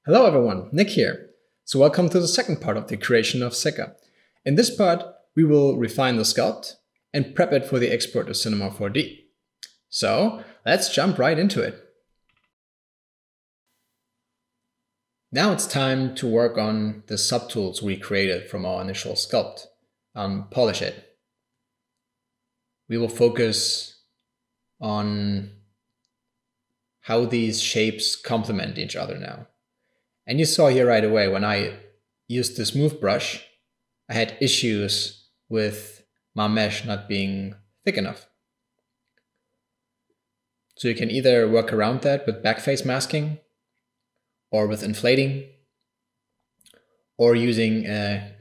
Hello everyone, Nick here. So welcome to the second part of the creation of Seka. In this part, we will refine the sculpt and prep it for the export to Cinema 4D. So let's jump right into it. Now it's time to work on the subtools we created from our initial sculpt. Polish it. We will focus on how these shapes complement each other now. And you saw here right away when I used this move brush, I had issues with my mesh not being thick enough. So you can either work around that with backface masking, or with inflating, or using a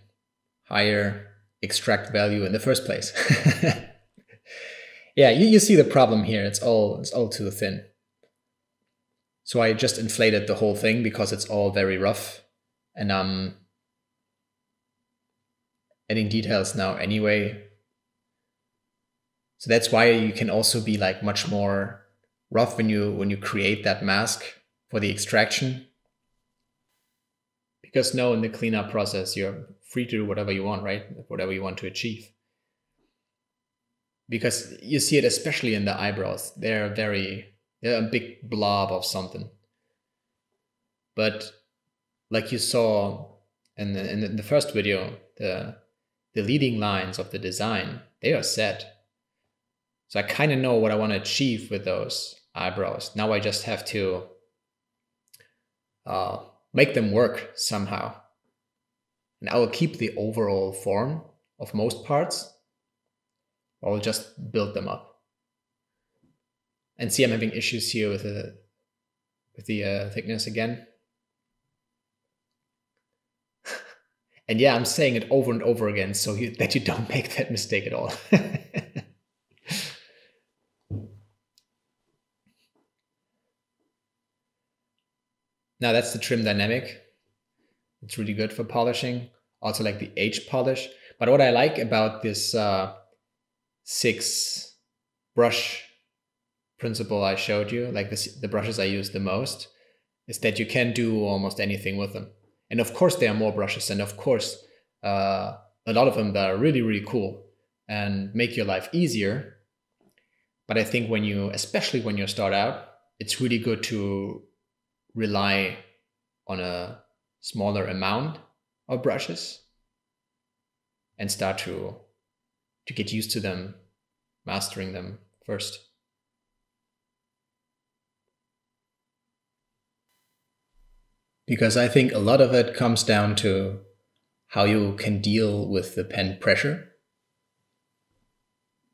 higher extract value in the first place. Yeah, you see the problem here. It's all too thin. So I just inflated the whole thing because it's all very rough, and I'm adding details now anyway. So that's why you can also be like much more rough when you create that mask for the extraction. Because now in the cleanup process, you're free to do whatever you want, right? Whatever you want to achieve. Because you see it especially in the eyebrows. They're a big blob of something. But like you saw in the first video, the leading lines of the design, they are set. So I kind of know what I want to achieve with those eyebrows. Now I just have to make them work somehow. And I will keep the overall form of most parts. I'll just build them up. And see, I'm having issues here with the thickness again. And yeah, I'm saying it over and over again so that you don't make that mistake at all. Now that's the trim dynamic. It's really good for polishing. Also like the H polish. But what I like about this 6 brush principle I showed you, like the brushes I use the most, is that you can do almost anything with them. And of course there are more brushes, and of course a lot of them that are really, really cool and make your life easier. But I think especially when you start out, it's really good to rely on a smaller amount of brushes and start to get used to them, mastering them first. Because I think a lot of it comes down to how you can deal with the pen pressure.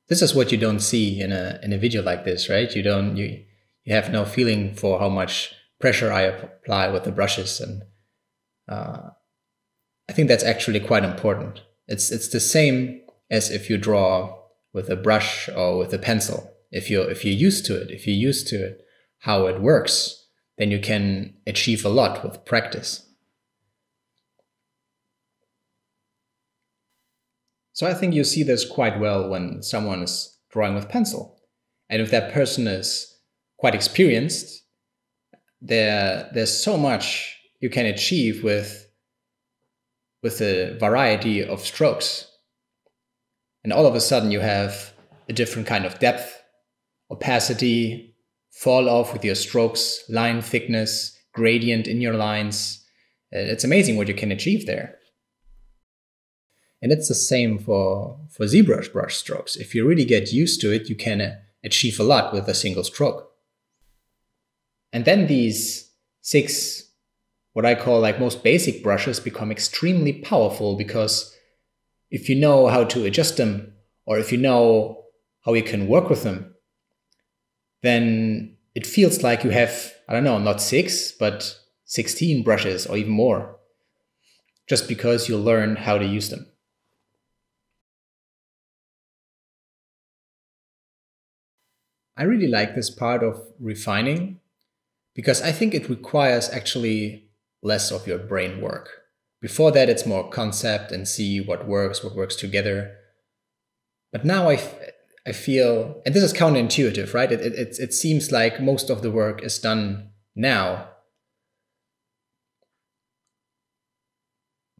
This is what you don't see in a video like this, right? You have no feeling for how much pressure I apply with the brushes, and I think that's actually quite important. It's the same as if you draw with a brush or with a pencil. If you're used to it, how it works, then you can achieve a lot with practice. So I think you see this quite well when someone is drawing with pencil. And if that person is quite experienced, there's so much you can achieve with a variety of strokes. And all of a sudden you have a different kind of depth, opacity, fall off with your strokes, line thickness, gradient in your lines. It's amazing what you can achieve there. And it's the same for ZBrush brush strokes. If you really get used to it, you can achieve a lot with a single stroke. And then these 6, what I call like most basic brushes, become extremely powerful, because if you know how to adjust them, or if you know how you can work with them, then it feels like you have, I don't know, not 6, but 16 brushes or even more, just because you learn how to use them. I really like this part of refining, because I think it requires actually less of your brain work. Before that, it's more concept and see what works together. But now I feel, and this is counterintuitive, right? It seems like most of the work is done now.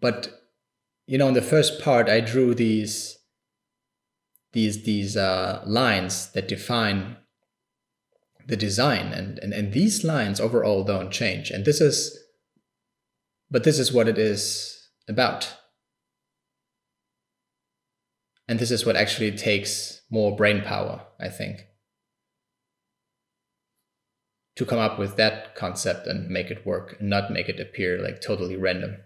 But you know, in the first part, I drew these lines that define the design, and these lines overall don't change. And this is what it is about. And this is what actually takes more brain power, I think, to come up with that concept and make it work and not make it appear like totally random.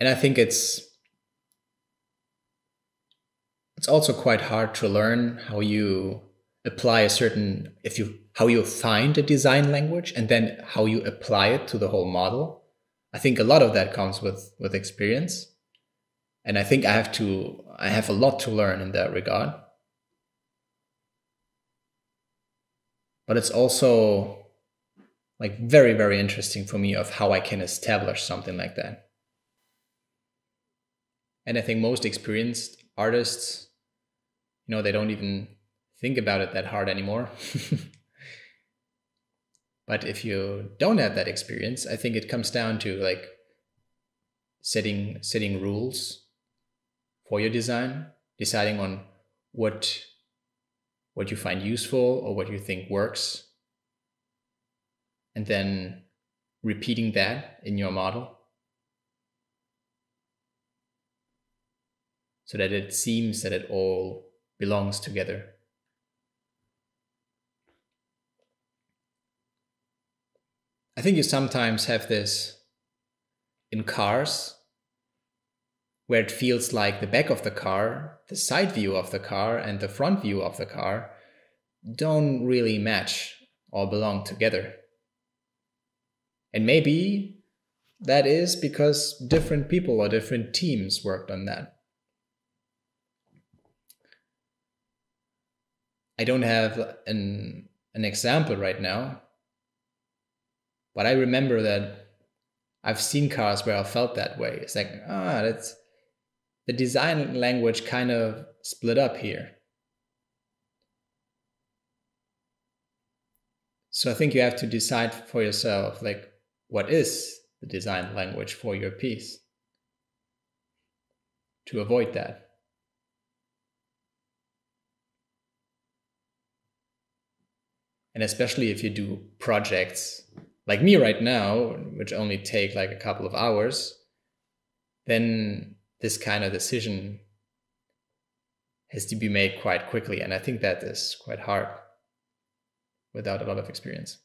And I think it's also quite hard to learn how you apply a certain, how you find a design language and then how you apply it to the whole model. I think a lot of that comes with experience. And I think I have a lot to learn in that regard. But it's also like very, very interesting for me of how I can establish something like that. And I think most experienced artists, you know, they don't even think about it that hard anymore. But if you don't have that experience, I think it comes down to like setting rules for your design, deciding on what you find useful or what you think works, and then repeating that in your model so that it seems that it all belongs together. I think you sometimes have this in cars where it feels like the back of the car, the side view of the car, and the front view of the car don't really match or belong together. And maybe that is because different people or different teams worked on that. I don't have an example right now, but I remember that I've seen cars where I felt that way. It's like, that's the design language kind of split up here. So I think you have to decide for yourself, like, what is the design language for your piece to avoid that. And especially if you do projects like me right now, which only take like a couple of hours, then this kind of decision has to be made quite quickly. And I think that is quite hard without a lot of experience.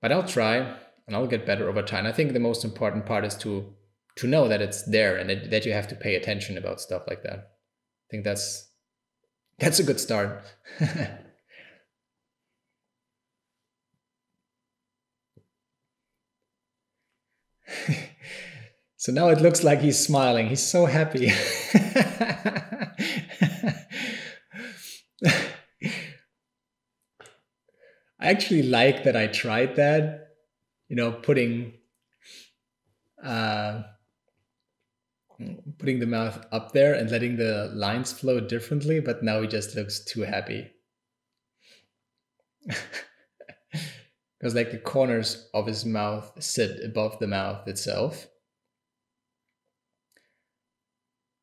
But I'll try and I'll get better over time. I think the most important part is to know that it's there and that you have to pay attention about stuff like that. I think that's a good start. So now it looks like he's smiling. He's so happy. I actually like that I tried that, you know, putting the mouth up there and letting the lines flow differently, but now he just looks too happy. Because like the corners of his mouth sit above the mouth itself.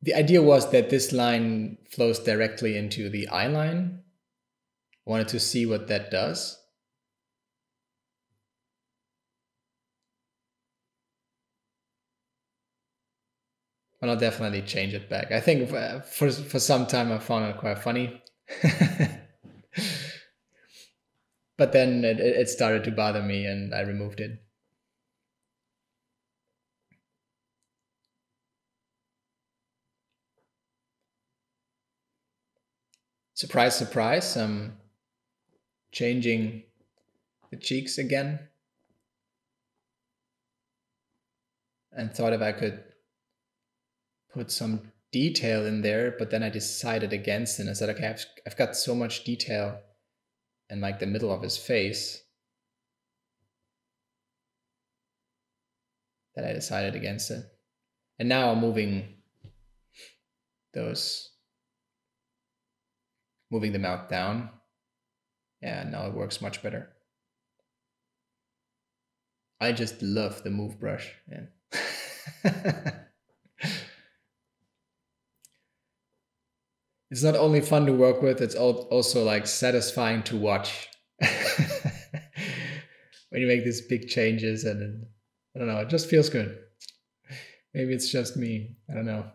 The idea was that this line flows directly into the eye line. I wanted to see what that does. And I'll definitely change it back. I think for some time I found it quite funny. But then it started to bother me and I removed it. Surprise, surprise, I'm changing the cheeks again. And thought if I could put some detail in there, but then I decided against it and I said, okay, I've got so much detail in like the middle of his face that I decided against it. And now I'm moving those, moving the mouth down. Yeah, now it works much better. I just love the move brush. Yeah. It's not only fun to work with, it's also like satisfying to watch. When you make these big changes, and I don't know, it just feels good. Maybe it's just me, I don't know.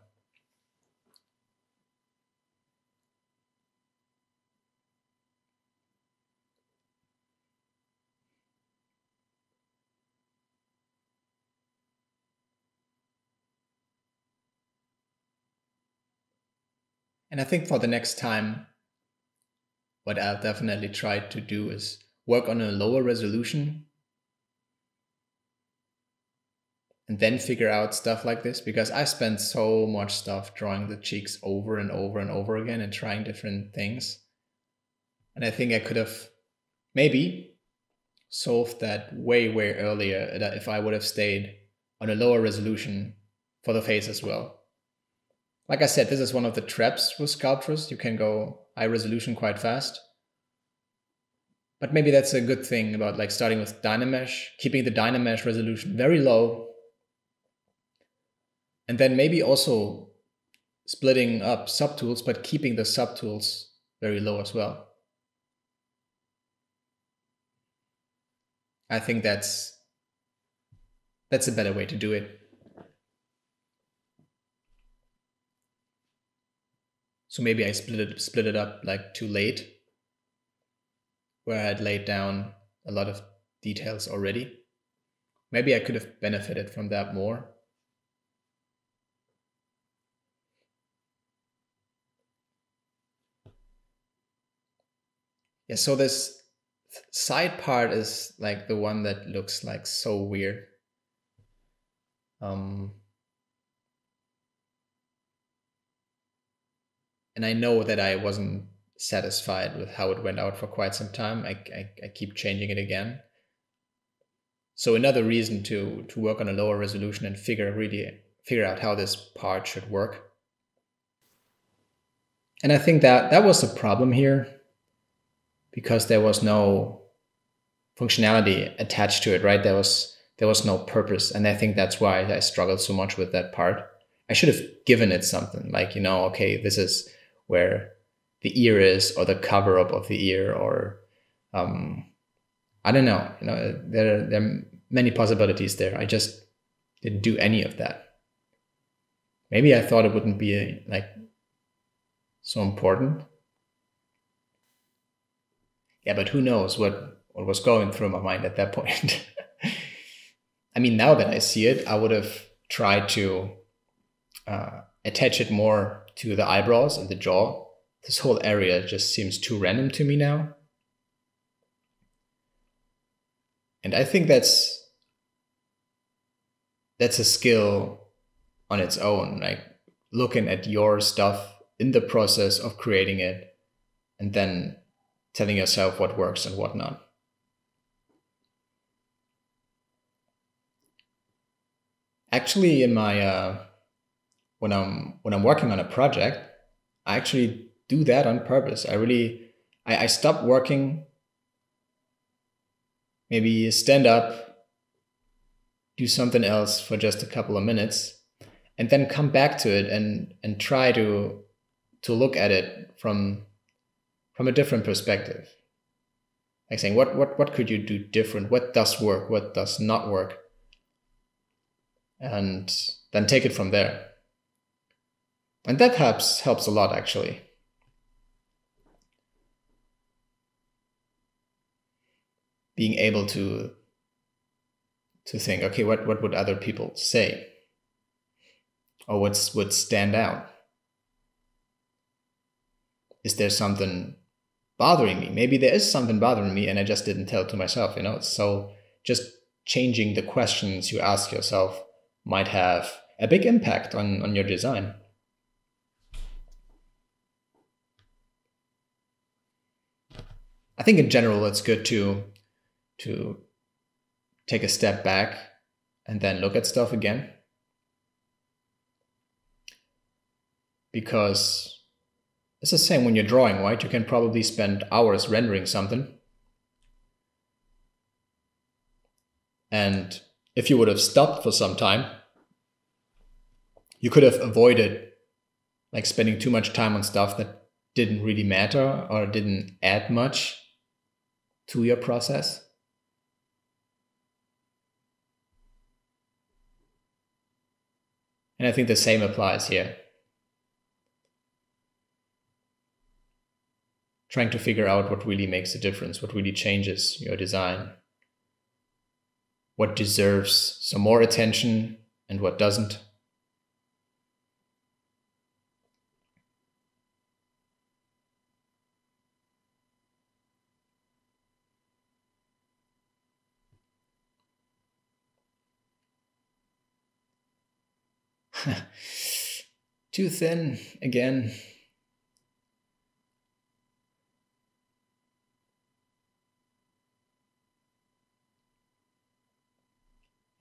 And I think for the next time, what I'll definitely try to do is work on a lower resolution and then figure out stuff like this, because I spent so much stuff drawing the cheeks over and over and over again and trying different things. And I think I could have maybe solved that way, way earlier if I would have stayed on a lower resolution for the face as well. Like I said, this is one of the traps with sculptures. You can go high resolution quite fast. But maybe that's a good thing about like starting with Dynamesh, keeping the Dynamesh resolution very low. And then maybe also splitting up subtools, but keeping the subtools very low as well. I think that's a better way to do it. So maybe I split it up like too late, where I had laid down a lot of details already. Maybe I could have benefited from that more. Yeah, so this side part is like the one that looks like so weird. And I know that I wasn't satisfied with how it went out for quite some time. I keep changing it again. So another reason to work on a lower resolution and figure out how this part should work. And I think that was the problem here, because there was no functionality attached to it, right? There was no purpose. And I think that's why I struggled so much with that part. I should have given it something like, okay, this is where the ear is, or the cover up of the ear, or I don't know. There are many possibilities there. I just didn't do any of that. Maybe I thought it wouldn't be like so important. Yeah, but who knows what was going through my mind at that point. I mean, now that I see it, I would have tried to attach it more to the eyebrows and the jaw. This whole area just seems too random to me now. And I think that's a skill on its own, like looking at your stuff in the process of creating it and then telling yourself what works and what not. Actually, in my when I'm working on a project, I actually do that on purpose. I stop working, maybe stand up, do something else for just a couple of minutes, and then come back to it and try to look at it from a different perspective. Like saying, what could you do different? What does work? What does not work? And then take it from there. And that helps a lot, actually. Being able to think, okay, what would other people say? Or would stand out? Is there something bothering me? Maybe there is something bothering me and I just didn't tell it to myself, So just changing the questions you ask yourself might have a big impact on your design. I think in general, it's good to take a step back and then look at stuff again. because it's the same when you're drawing, right? You can probably spend hours rendering something. And if you would have stopped for some time, you could have avoided like spending too much time on stuff that didn't really matter or didn't add much to your process. And I think the same applies here. Trying to figure out what really makes a difference, what really changes your design, what deserves some more attention and what doesn't. Too thin again.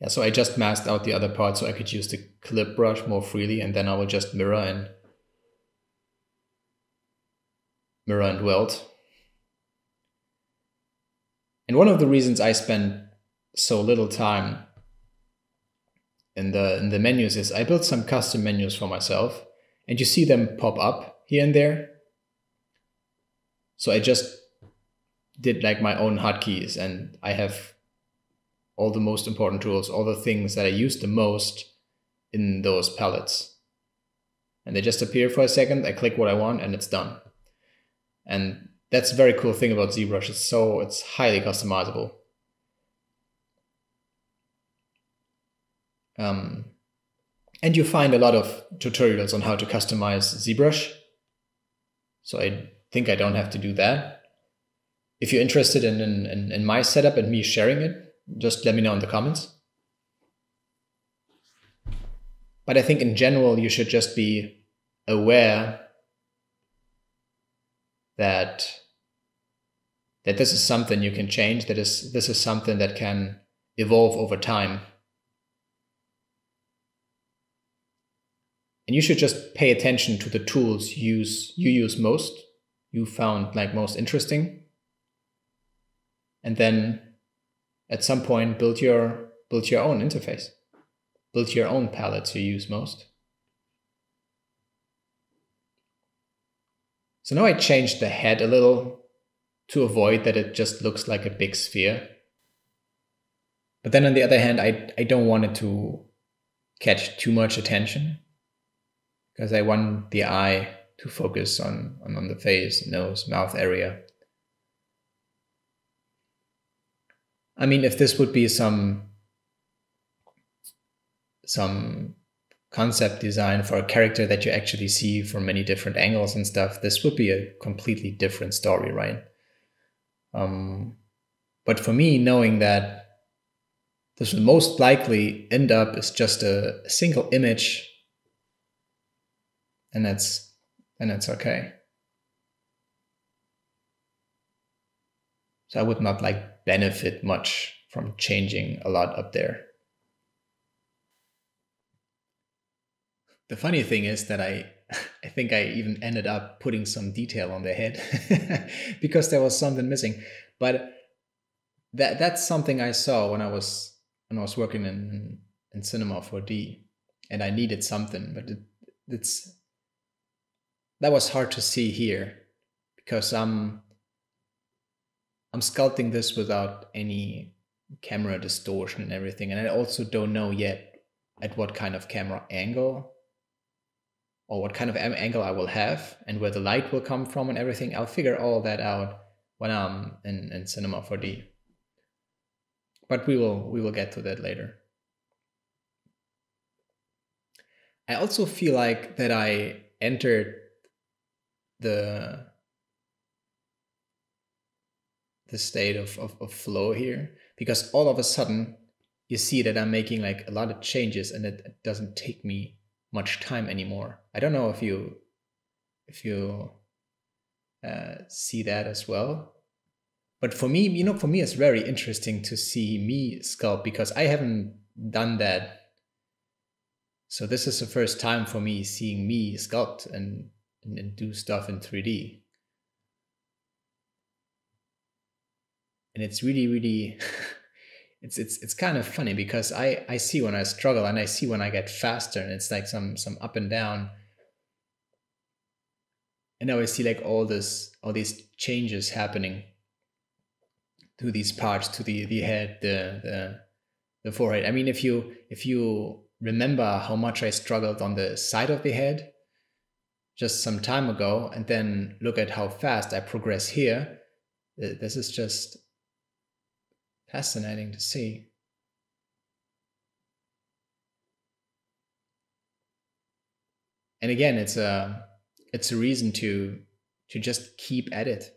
Yeah, so I just masked out the other part so I could use the clip brush more freely, and then I will just mirror and weld. And one of the reasons I spend so little time in the menus is I built some custom menus for myself, and you see them pop up here and there. So I just did like my own hotkeys, and I have all the most important tools, all the things that I use the most in those palettes. And they just appear for a second, I click what I want, and it's done. And that's a very cool thing about ZBrush. It's highly customizable. And you find a lot of tutorials on how to customize ZBrush. So I think I don't have to do that. If you're interested in my setup and me sharing it, just let me know in the comments. But I think in general, you should just be aware that this is something you can change, this is something that can evolve over time. And you should just pay attention to the tools you use most, you found like most interesting. And then at some point build your own interface. Build your own palettes you use most. So now I changed the head a little to avoid that it just looks like a big sphere. But then on the other hand, I don't want it to catch too much attention, because I want the eye to focus on the face, nose, mouth area. I mean, if this would be some concept design for a character that you actually see from many different angles and stuff, this would be a completely different story, right? But for me, knowing that this will most likely end up as just a single image, and that's okay. So I would not like benefit much from changing a lot up there. The funny thing is that I think I even ended up putting some detail on the head because there was something missing. But that's something I saw when I was working in Cinema 4D, and I needed something, but that was hard to see here because I'm sculpting this without any camera distortion and everything, and I also don't know yet at what kind of camera angle or what kind of angle I will have and where the light will come from and everything. I'll figure all that out when I'm in Cinema 4D. But we will get to that later. I also feel like that I entered the state of flow here, because all of a sudden you see that I'm making like a lot of changes and it doesn't take me much time anymore. I don't know if you see that as well. But for me, it's very interesting to see me sculpt, because I haven't done that So this is the first time for me seeing me sculpt and do stuff in 3D. And it's really it's kind of funny because I see when I struggle and I see when I get faster, and it's like some up and down. And now I see like all these changes happening to these parts, to the head, the forehead. I mean, if you remember how much I struggled on the side of the head just some time ago, and then look at how fast I progress here, this is just fascinating to see. And again, it's a reason to just keep at it.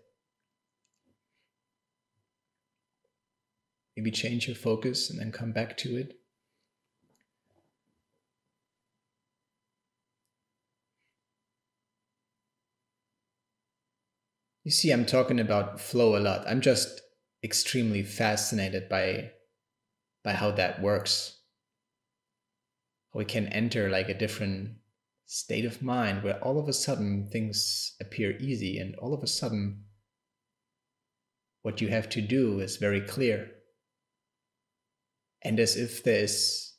Maybe change your focus and then come back to it. You see, I'm talking about flow a lot. I'm just extremely fascinated by how that works. How we can enter like a different state of mind where all of a sudden things appear easy, and all of a sudden what you have to do is very clear. And as if there's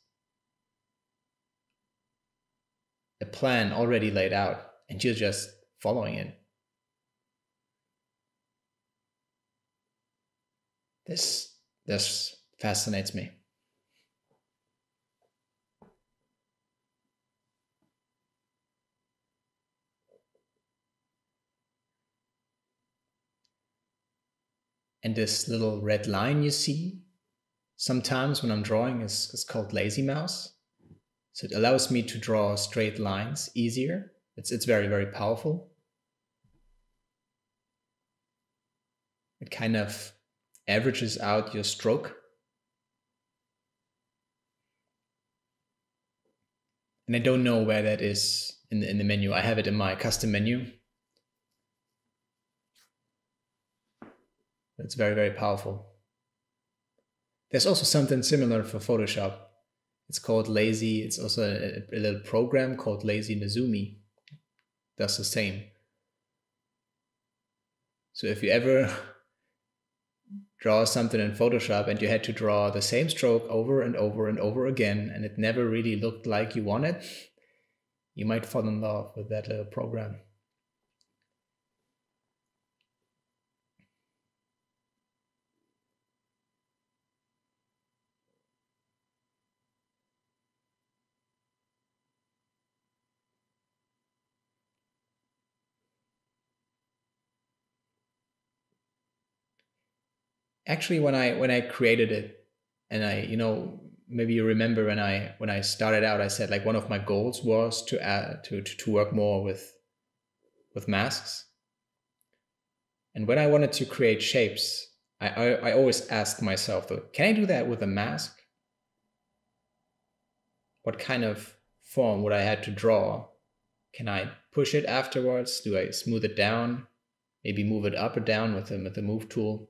a plan already laid out and you're just following it. This fascinates me. And this little red line you see sometimes when I'm drawing is called lazy mouse. So it allows me to draw straight lines easier. It's very, very powerful. It kind of averages out your stroke. And I don't know where that is in the menu. I have it in my custom menu. It's very, very powerful. There's also something similar for Photoshop. It's called Lazy. It's also a little program called Lazy Nezumi. Does the same. So if you ever draw something in Photoshop and you had to draw the same stroke over and over and over again, and it never really looked like you wanted, you might fall in love with that little program. Actually, when I created it, and maybe you remember when I started out, I said like one of my goals was to work more with masks. And when I wanted to create shapes, I always asked myself, though, can I do that with a mask? What kind of form would I have to draw? Can I push it afterwards? Do I smooth it down? Maybe move it up or down with the move tool?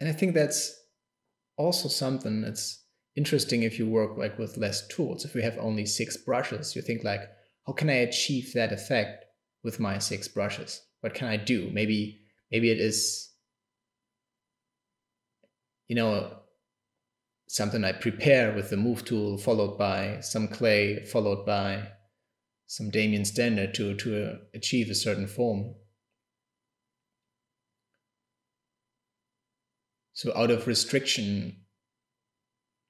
And I think that's also something that's interesting if you work like with less tools. If you have only 6 brushes, you think like, how can I achieve that effect with my 6 brushes? What can I do? Maybe it is, something I prepare with the move tool, followed by some clay, followed by some Damien standard to achieve a certain form. So out of restriction,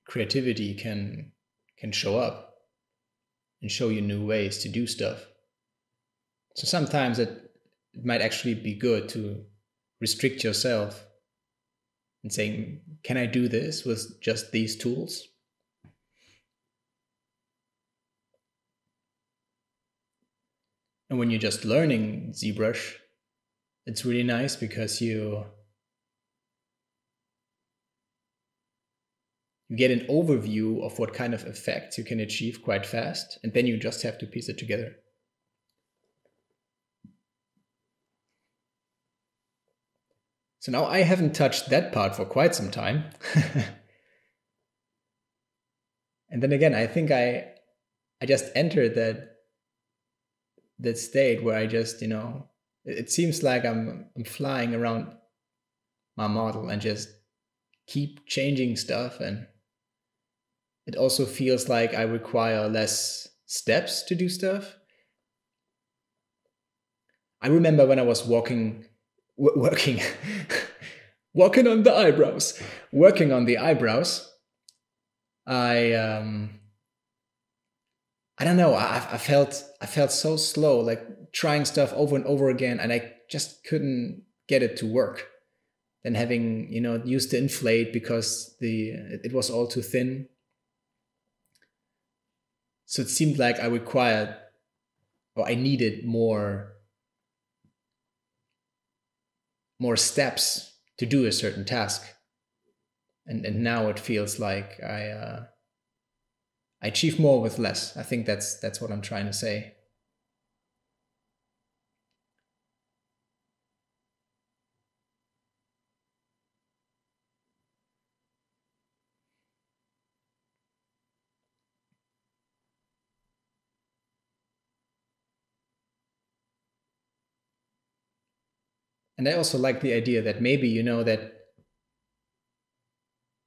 creativity can show up and show you new ways to do stuff. So sometimes it might actually be good to restrict yourself and saying, can I do this with just these tools? And when you're just learning ZBrush, it's really nice because you get an overview of what kind of effects you can achieve quite fast, and then you just have to piece it together. So now I haven't touched that part for quite some time. And then again, I think I just entered that state where I just, it seems like I'm flying around my model and just keep changing stuff. And it also feels like I require less steps to do stuff. I remember when I was working working on the eyebrows, I don't know, I felt so slow, like trying stuff over and over again, and I just couldn't get it to work. Then having, used to inflate because it was all too thin. So it seemed like I required, or I needed more steps to do a certain task. And now it feels like I achieve more with less. I think that's what I'm trying to say. And I also like the idea that maybe,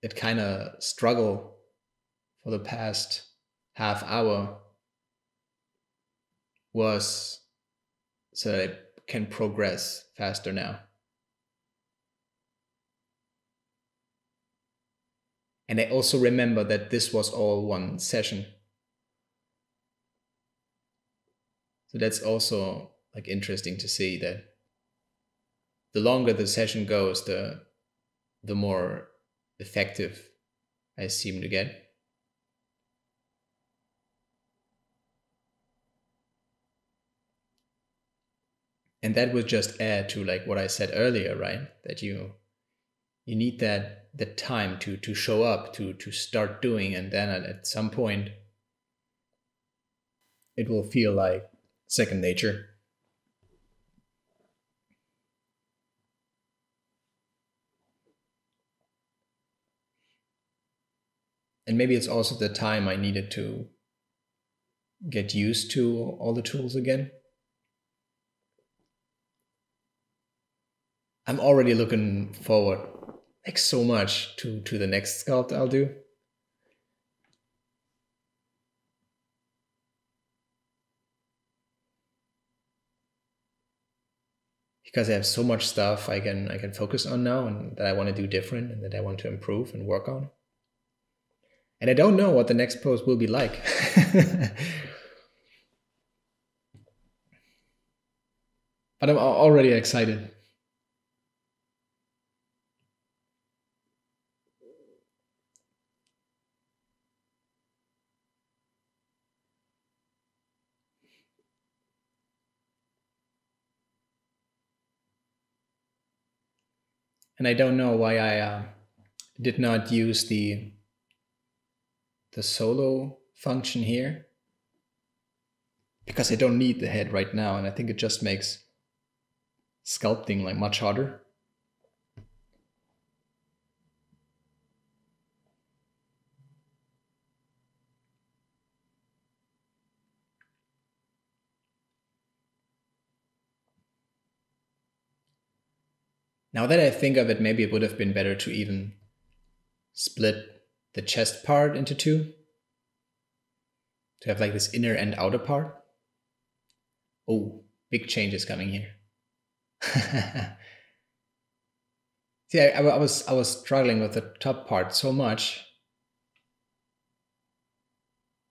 that kind of struggle for the past half hour was so that I can progress faster now. And I also remember that this was all one session. So that's also like interesting to see that the longer the session goes, the more effective I seem to get. And that would just add to like what I said earlier, right? That you need that time to show up, to start doing, and then at some point it will feel like second nature. And maybe it's also the time I needed to get used to all the tools again. I'm already looking forward like so much to the next sculpt I'll do. Because I have so much stuff I can focus on now, and that I want to do different, and that I want to improve and work on. And I don't know what the next post will be like. But I'm already excited. And I don't know why I did not use the solo function here, because I don't need the head right now, and I think it just makes sculpting like much harder. Now that I think of it, maybe it would have been better to even split the chest part into two, to have like this inner and outer part. Oh, big changes coming here. See, I was struggling with the top part so much,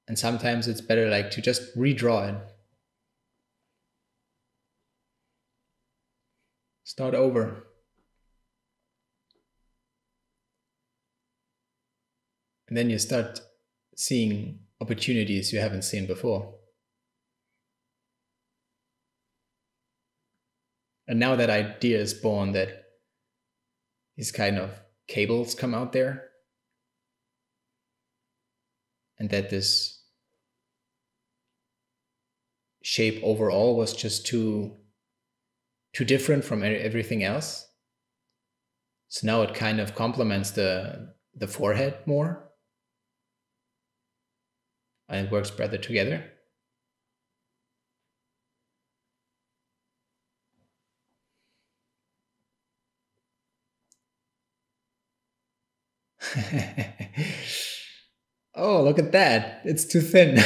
and sometimes it's better like to just redraw it. Start over. And then you start seeing opportunities you haven't seen before. And now that idea is born, that these kind of cables come out there, and that this shape overall was just too different from everything else. So now it kind of complements the forehead more. And it works better together. Oh, look at that. It's too thin.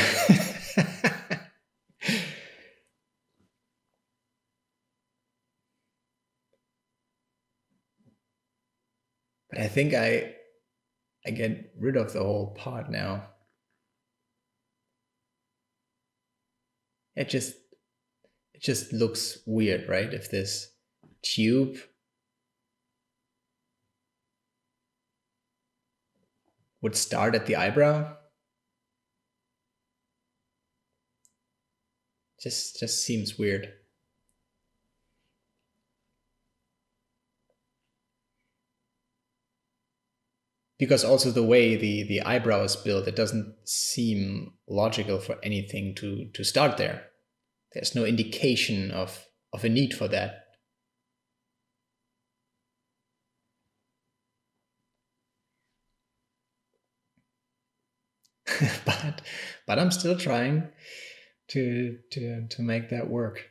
But I think I get rid of the whole part now. It just looks weird, right? If this tube would start at the eyebrow. Just seems weird. Because also the way the eyebrow is built, it doesn't seem logical for anything to start there. There's no indication of a need for that. but I'm still trying to make that work.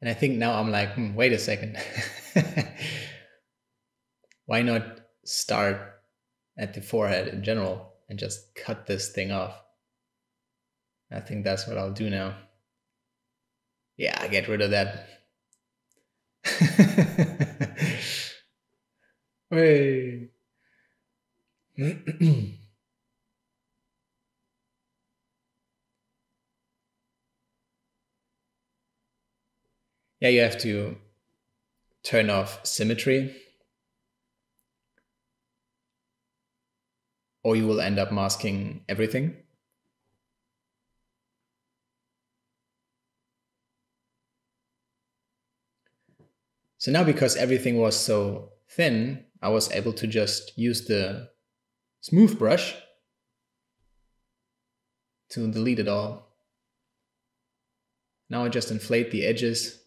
And I think now I'm like, wait a second. Why not start at the forehead in general and just cut this thing off? I think that's what I'll do now. Yeah, I get rid of that. Wait. Yeah, you have to turn off symmetry, or you will end up masking everything. So now, because everything was so thin, I was able to just use the smooth brush to delete it all. Now I just inflate the edges.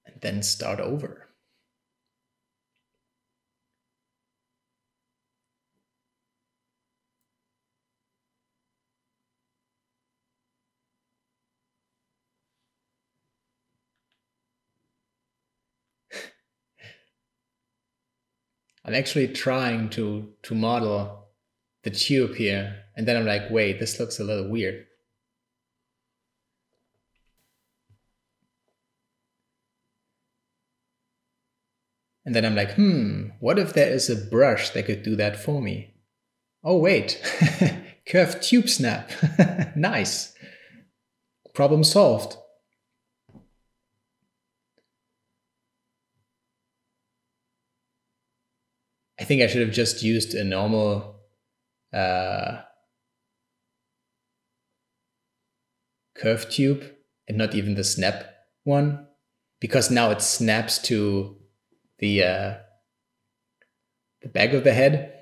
And then start over. I'm actually trying to model the tube here, and then I'm like, wait, this looks a little weird. And then I'm like, what if there is a brush that could do that for me? Oh, wait, curved tube snap. Nice. Problem solved. I think I should have just used a normal curved tube and not even the snap one, because now it snaps to the back of the head.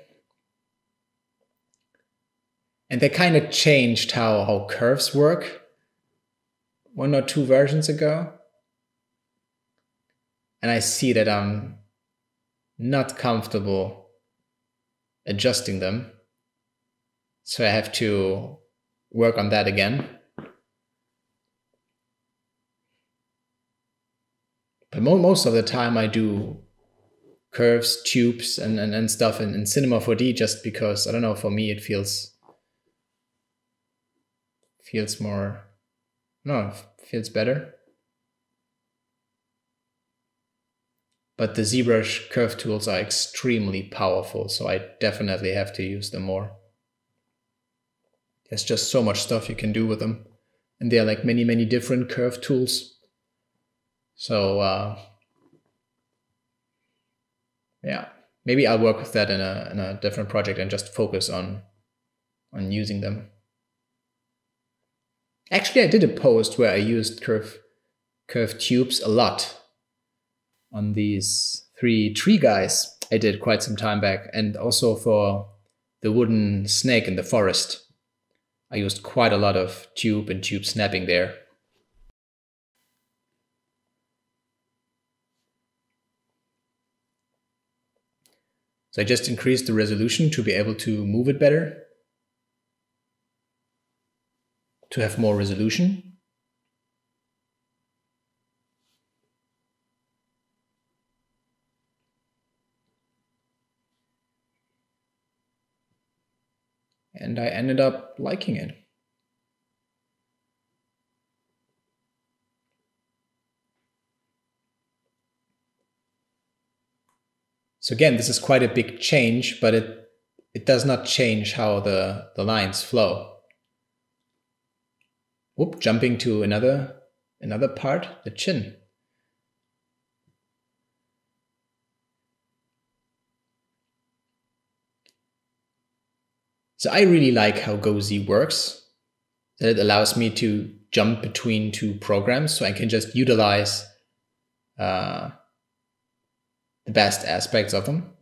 And they kind of changed how curves work 1 or 2 versions ago. And I see that I'm not comfortable adjusting them. So I have to work on that again. But most of the time I do curves, tubes, and stuff in Cinema 4D just because, I don't know, for me it feels more, no, feels better. But the ZBrush curve tools are extremely powerful, so I definitely have to use them more. There's just so much stuff you can do with them. And there are like many different curve tools. So yeah, maybe I'll work with that in a different project and just focus on using them. Actually, I did a post where I used curved tubes a lot on these 3 tree guys I did quite some time back, and also for the wooden snake in the forest. I used quite a lot of tube and tube snapping there. So I just increased the resolution to be able to move it better, to have more resolution. And I ended up liking it. So again, this is quite a big change, but it does not change how the lines flow. Whoop, jumping to another part, the chin. So I really like how GoZ works, that it allows me to jump between 2 programs, so I can just utilize the best aspects of them.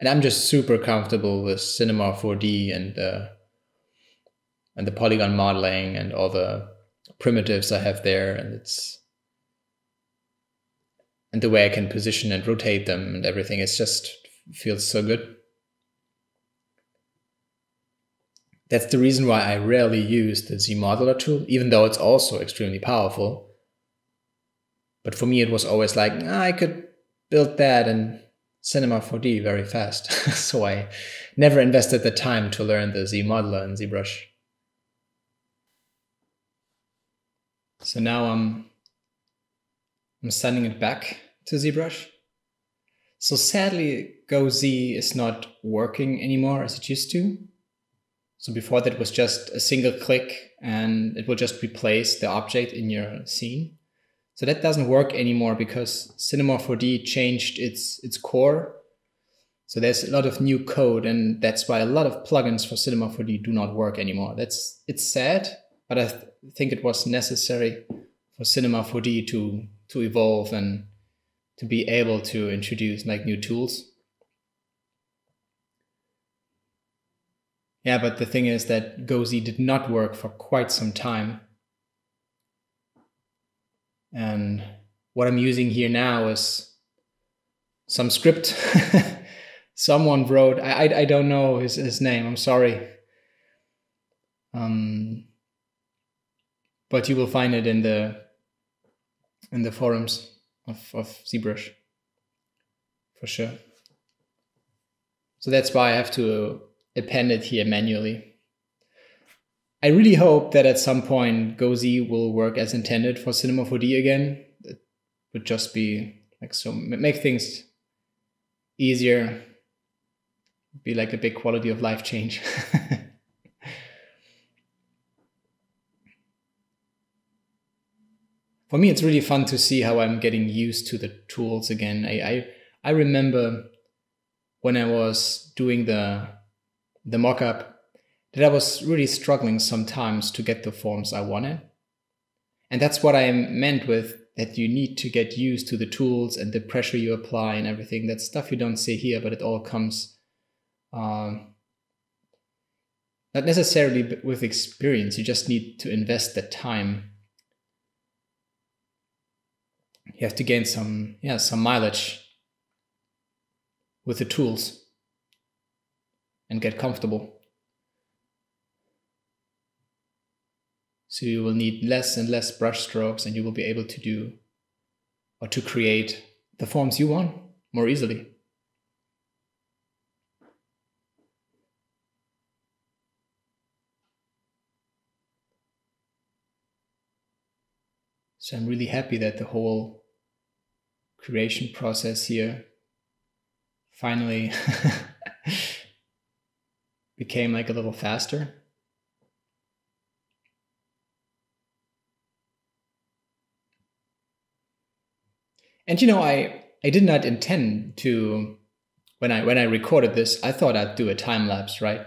And I'm just super comfortable with Cinema 4D and the polygon modeling and all the primitives I have there, and the way I can position and rotate them and everything. It's just feels so good. That's the reason why I rarely use the ZModeler tool, even though it's also extremely powerful. But for me, it was always like, I could build that in Cinema 4D very fast. So I never invested the time to learn the ZModeler and ZBrush. So now I'm sending it back to ZBrush. So sadly, GoZ is not working anymore as it used to. So before that was just a single click and it will just replace the object in your scene. So that doesn't work anymore because Cinema 4D changed its core. So there's a lot of new code, and that's why a lot of plugins for Cinema 4D do not work anymore. It's sad, but I think it was necessary for Cinema 4D to evolve and to be able to introduce like new tools. Yeah, but the thing is that GoZ did not work for quite some time. And what I'm using here now is some script someone wrote. I don't know his name, I'm sorry. But you will find it in the forums of ZBrush, for sure. So that's why I have to append it here manually. I really hope that at some point GoZ will work as intended for Cinema 4D again. It would just be like so, make things easier, be like a big quality of life change. For me, it's really fun to see how I'm getting used to the tools again. I remember when I was doing the mockup that I was really struggling sometimes to get the forms I wanted. And that's what I meant with that you need to get used to the tools and the pressure you apply and everything. That's stuff you don't see here, but it all comes not necessarily with experience. You just need to invest the time. You have to gain some mileage with the tools and get comfortable. So you will need less and less brush strokes, and you will be able to do or to create the forms you want more easily. So I'm really happy that the whole creation process here finally became like a little faster. And you know, I I did not intend to, when I recorded this, I thought I'd do a time lapse, right?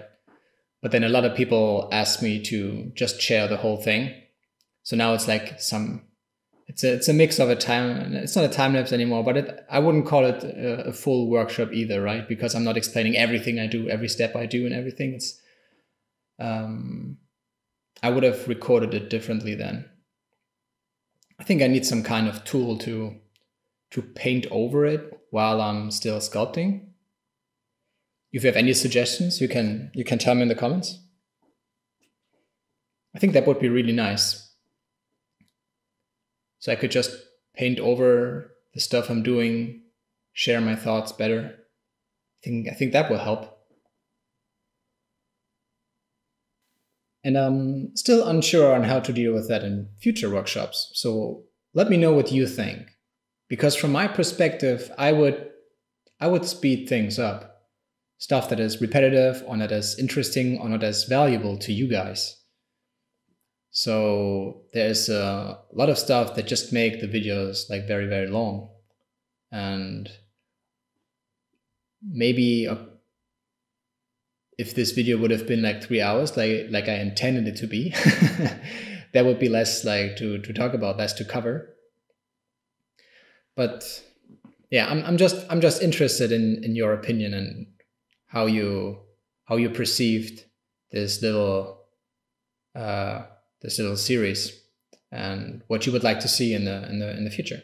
But then a lot of people asked me to just share the whole thing. So now it's like it's a mix of a time, it's not a time lapse anymore, but I wouldn't call it a full workshop either, right? Because I'm not explaining everything I do, every step I do and everything. It's, I would have recorded it differently then. I think I need some kind of tool to paint over it while I'm still sculpting. If you have any suggestions, you can tell me in the comments. I think that would be really nice. So I could just paint over the stuff I'm doing, share my thoughts better. I think that will help. And I'm still unsure on how to deal with that in future workshops. So let me know what you think. Because from my perspective, I would speed things up. Stuff that is repetitive, or not as interesting, or not as valuable to you guys. So there's a lot of stuff that just make the videos like very, very long. And maybe if this video would have been like 3 hours, like I intended it to be, there would be less like to talk about, less to cover. But yeah, I'm just interested in your opinion and how you perceived this little series and what you would like to see in the future.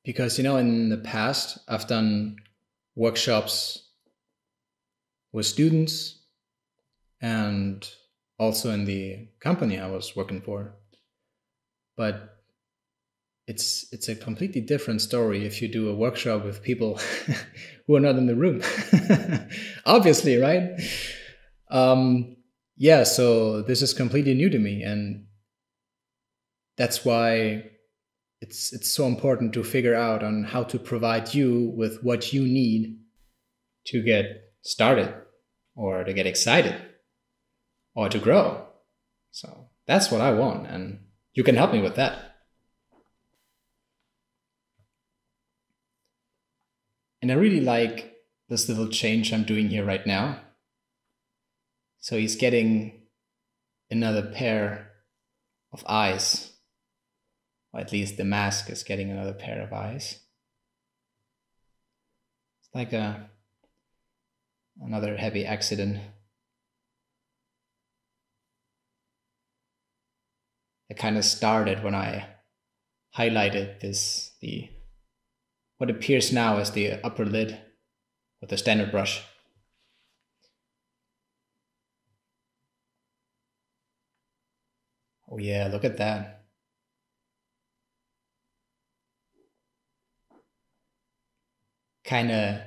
Because, you know, in the past, I've done workshops with students and also in the company I was working for. But it's a completely different story if you do a workshop with people who are not in the room. Obviously, right? Yeah, so this is completely new to me, and that's why it's so important to figure out on how to provide you with what you need to get started, or to get excited, or to grow. So that's what I want, and you can help me with that. And I really like this little change I'm doing here right now. So he's getting another pair of eyes, or at least the mask is getting another pair of eyes. It's like another heavy accident. It kind of started when I highlighted what appears now as the upper lid with the standard brush. Oh yeah, look at that. Kind of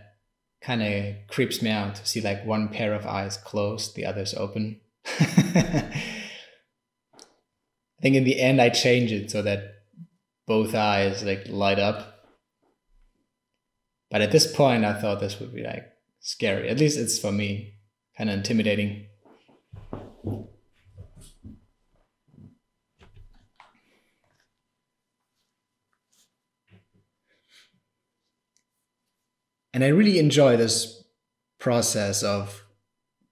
creeps me out to see like one pair of eyes closed, the others open. I think in the end I change it so that both eyes like light up. But at this point I thought this would be like scary. At least it's for me, kind of intimidating. And I really enjoy this process of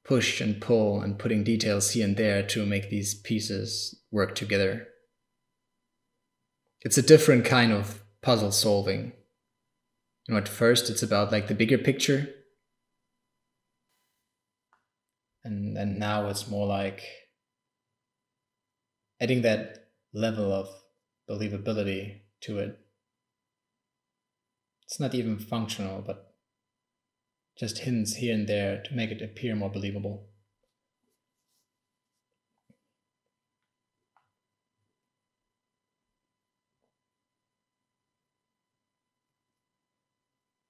push and pull and putting details here and there to make these pieces work together. It's a different kind of puzzle solving. You know, at first it's about like the bigger picture. And then now it's more like adding that level of believability to it. It's not even functional, but just hints here and there to make it appear more believable.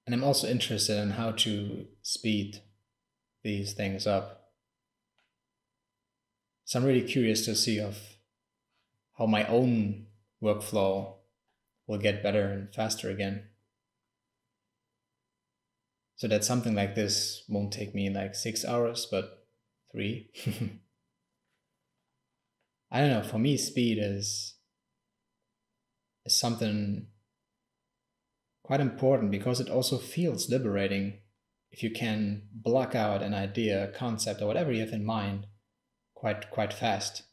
And I'm also interested in how to speed these things up. So I'm really curious to see how my own workflow will get better and faster again. So that something like this won't take me like 6 hours, but 3. I don't know, for me speed is something quite important because it also feels liberating if you can block out an idea, a concept, or whatever you have in mind quite fast.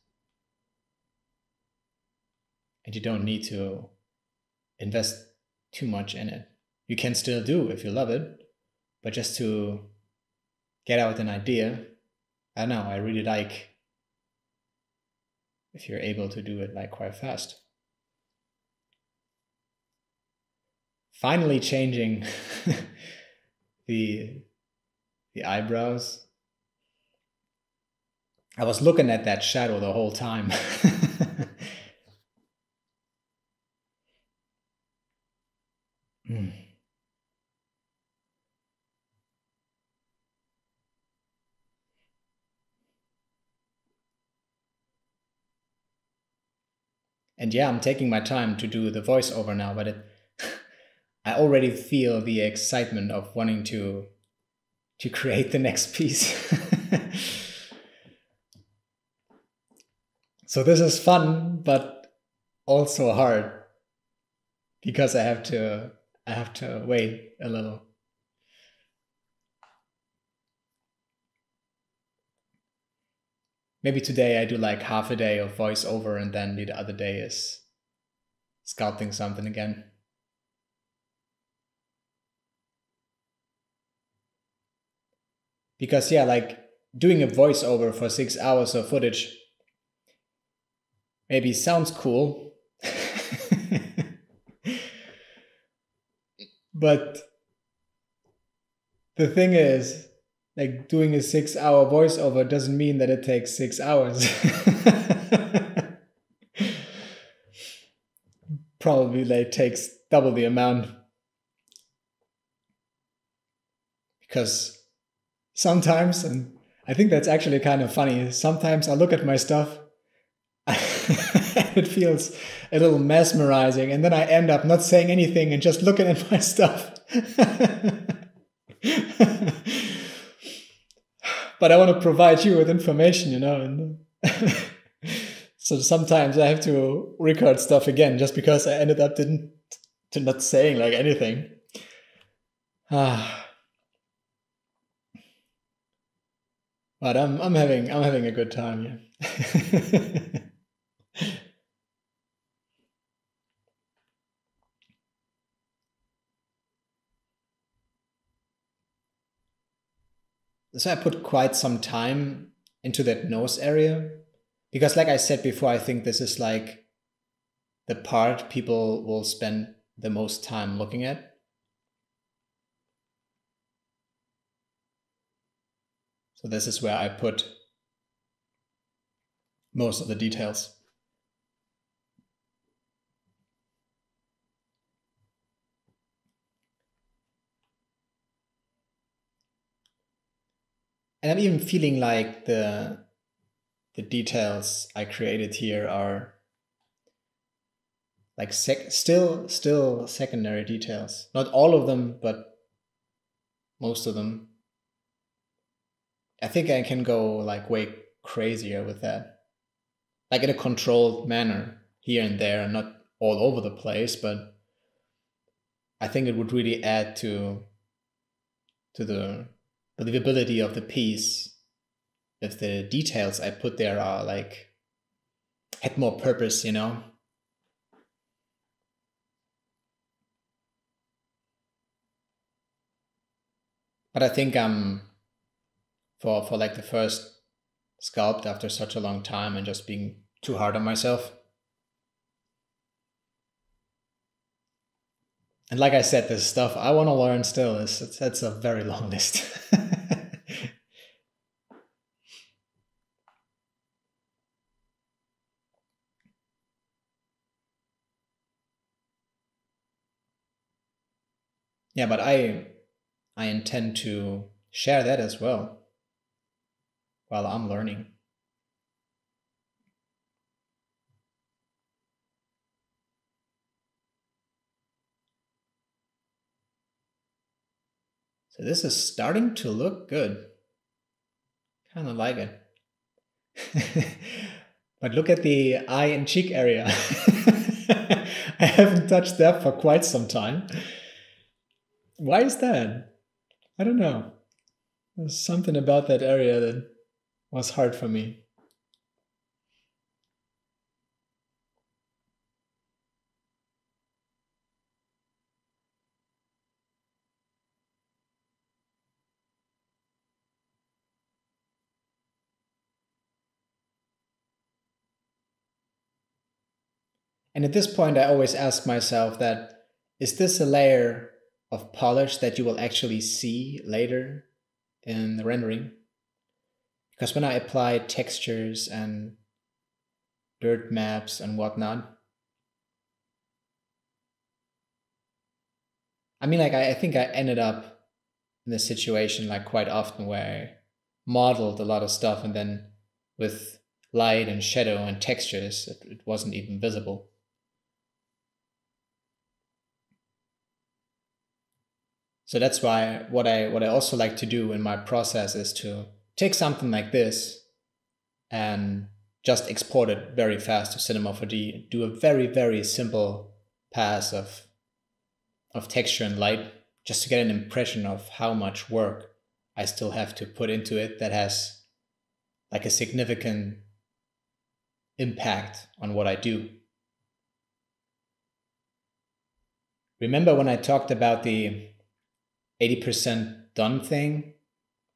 And you don't need to invest too much in it. You can still do if you love it, but just to get out an idea, I don't know, I really like if you're able to do it like quite fast. Finally changing the eyebrows. I was looking at that shadow the whole time. And yeah, I'm taking my time to do the voiceover now, but I already feel the excitement of wanting to create the next piece. So this is fun, but also hard because I have to wait a little. Maybe today I do like half a day of voiceover and then the other day is sculpting something again. Because yeah, like doing a voiceover for 6 hours of footage maybe sounds cool, but the thing is, like doing a 6-hour voiceover doesn't mean that it takes 6 hours. Probably like takes double the amount. Because sometimes, and I think that's actually kind of funny, sometimes I look at my stuff it feels a little mesmerizing, and then I end up not saying anything and just looking at my stuff. But I want to provide you with information, you know. And so sometimes I have to record stuff again just because I ended up not saying like anything. But I'm having a good time, yeah. So I put quite some time into that nose area because, like I said before, I think this is like the part people will spend the most time looking at. So this is where I put most of the details. And I'm even feeling like the details I created here are like still secondary details. Not all of them, but most of them. I think I can go like way crazier with that. Like in a controlled manner here and there, and not all over the place, but I think it would really add to the believability of the piece if the details I put there are like had more purpose, you know. But I think for like the first sculpt after such a long time and just being too hard on myself. And like I said, this stuff I want to learn still. That's a very long list. Yeah, but I intend to share that as well while I'm learning. So this is starting to look good. Kind of like it. But look at the eye and cheek area. I haven't touched that for quite some time. Why is that? I don't know. There's something about that area that was hard for me. And at this point, I always ask myself that, is this a layer of polish that you will actually see later in the rendering? Because when I apply textures and dirt maps and whatnot, I mean, like, I think I ended up in this situation like quite often where I modeled a lot of stuff and then with light and shadow and textures, it wasn't even visible. So that's why what I also like to do in my process is to take something like this and just export it very fast to Cinema 4D, do a very, very simple pass of texture and light, just to get an impression of how much work I still have to put into it that has like a significant impact on what I do. Remember when I talked about the 80% done thing?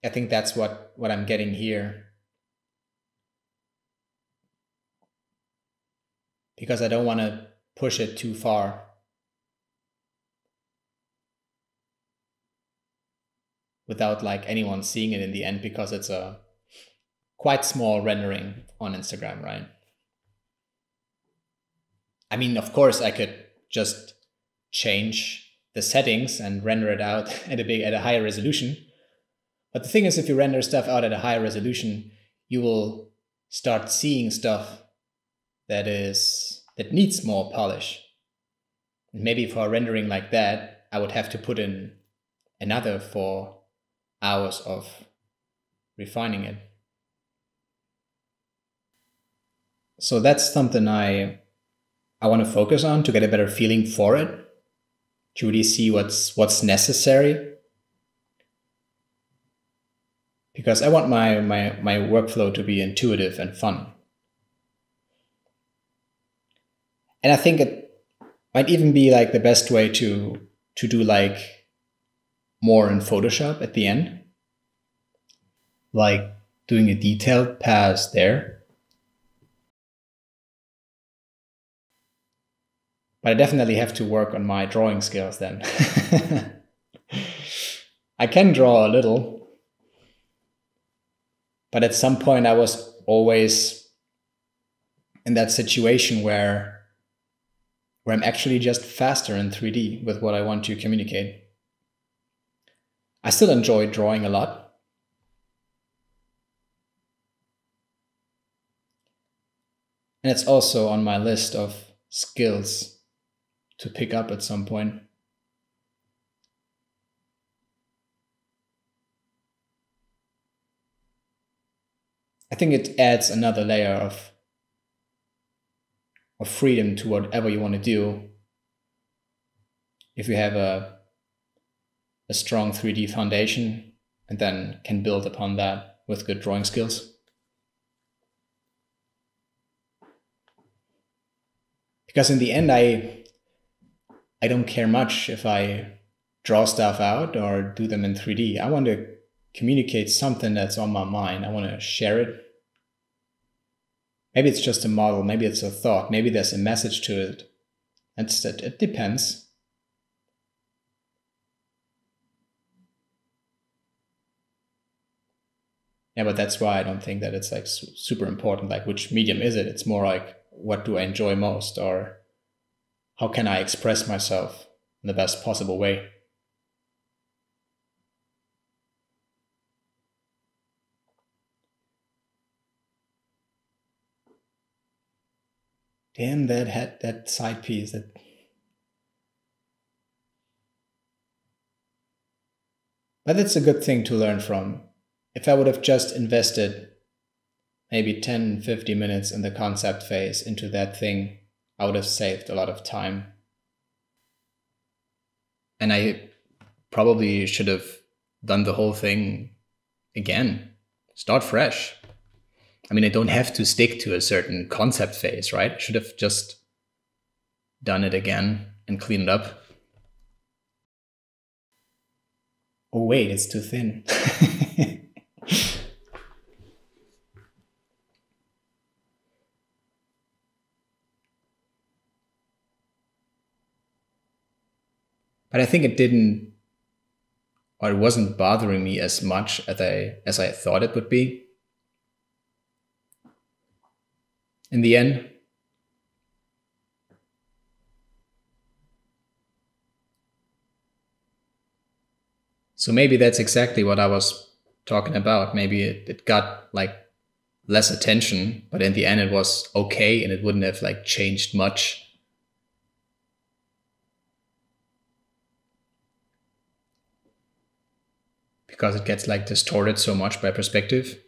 I think that's what I'm getting here. Because I don't want to push it too far. Without like anyone seeing it in the end, because it's a quite small rendering on Instagram, right? I mean, of course, I could just change the settings and render it out at a higher resolution. But the thing is, if you render stuff out at a higher resolution, you will start seeing stuff that needs more polish. And maybe for a rendering like that, I would have to put in another 4 hours of refining it. So that's something I want to focus on to get a better feeling for it, to really see what's necessary. Because I want my workflow to be intuitive and fun. And I think it might even be like the best way to do like more in Photoshop at the end. Like doing a detailed pass there. But I definitely have to work on my drawing skills then. I can draw a little. But at some point I was always in that situation where I'm actually just faster in 3D with what I want to communicate. I still enjoy drawing a lot. And it's also on my list of skills to pick up at some point. I think it adds another layer of freedom to whatever you want to do if you have a strong 3D foundation and then can build upon that with good drawing skills. Because in the end, I don't care much if I draw stuff out or do them in 3D. I want to communicate something that's on my mind. I want to share it. Maybe it's just a model, maybe it's a thought, maybe there's a message to it. It depends. Yeah, but that's why I don't think that it's like super important, like which medium is it? It's more like, what do I enjoy most, or how can I express myself in the best possible way? Damn, that had that side piece. But that's a good thing to learn from. If I would have just invested maybe 10, 50 minutes in the concept phase into that thing, I would have saved a lot of time. And I probably should have done the whole thing again. Start fresh. I mean, I don't have to stick to a certain concept phase, right? I should have just done it again and cleaned it up. Oh, wait, it's too thin. But I think it didn't, or it wasn't bothering me as much as I thought it would be. In the end. So maybe that's exactly what I was talking about. Maybe it got like less attention, but in the end it was okay and it wouldn't have like changed much. Because it gets like distorted so much by perspective.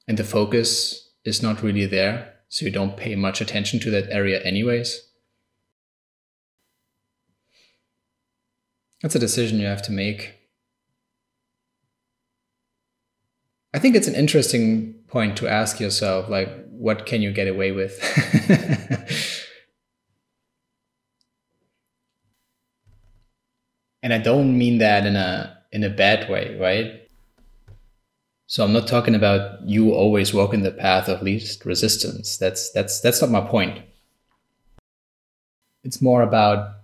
And the focus is not really there, so you don't pay much attention to that area anyways. That's a decision you have to make. I think it's an interesting point to ask yourself, like, what can you get away with? And I don't mean that in a bad way, right? So I'm not talking about you always walk in the path of least resistance. That's not my point. It's more about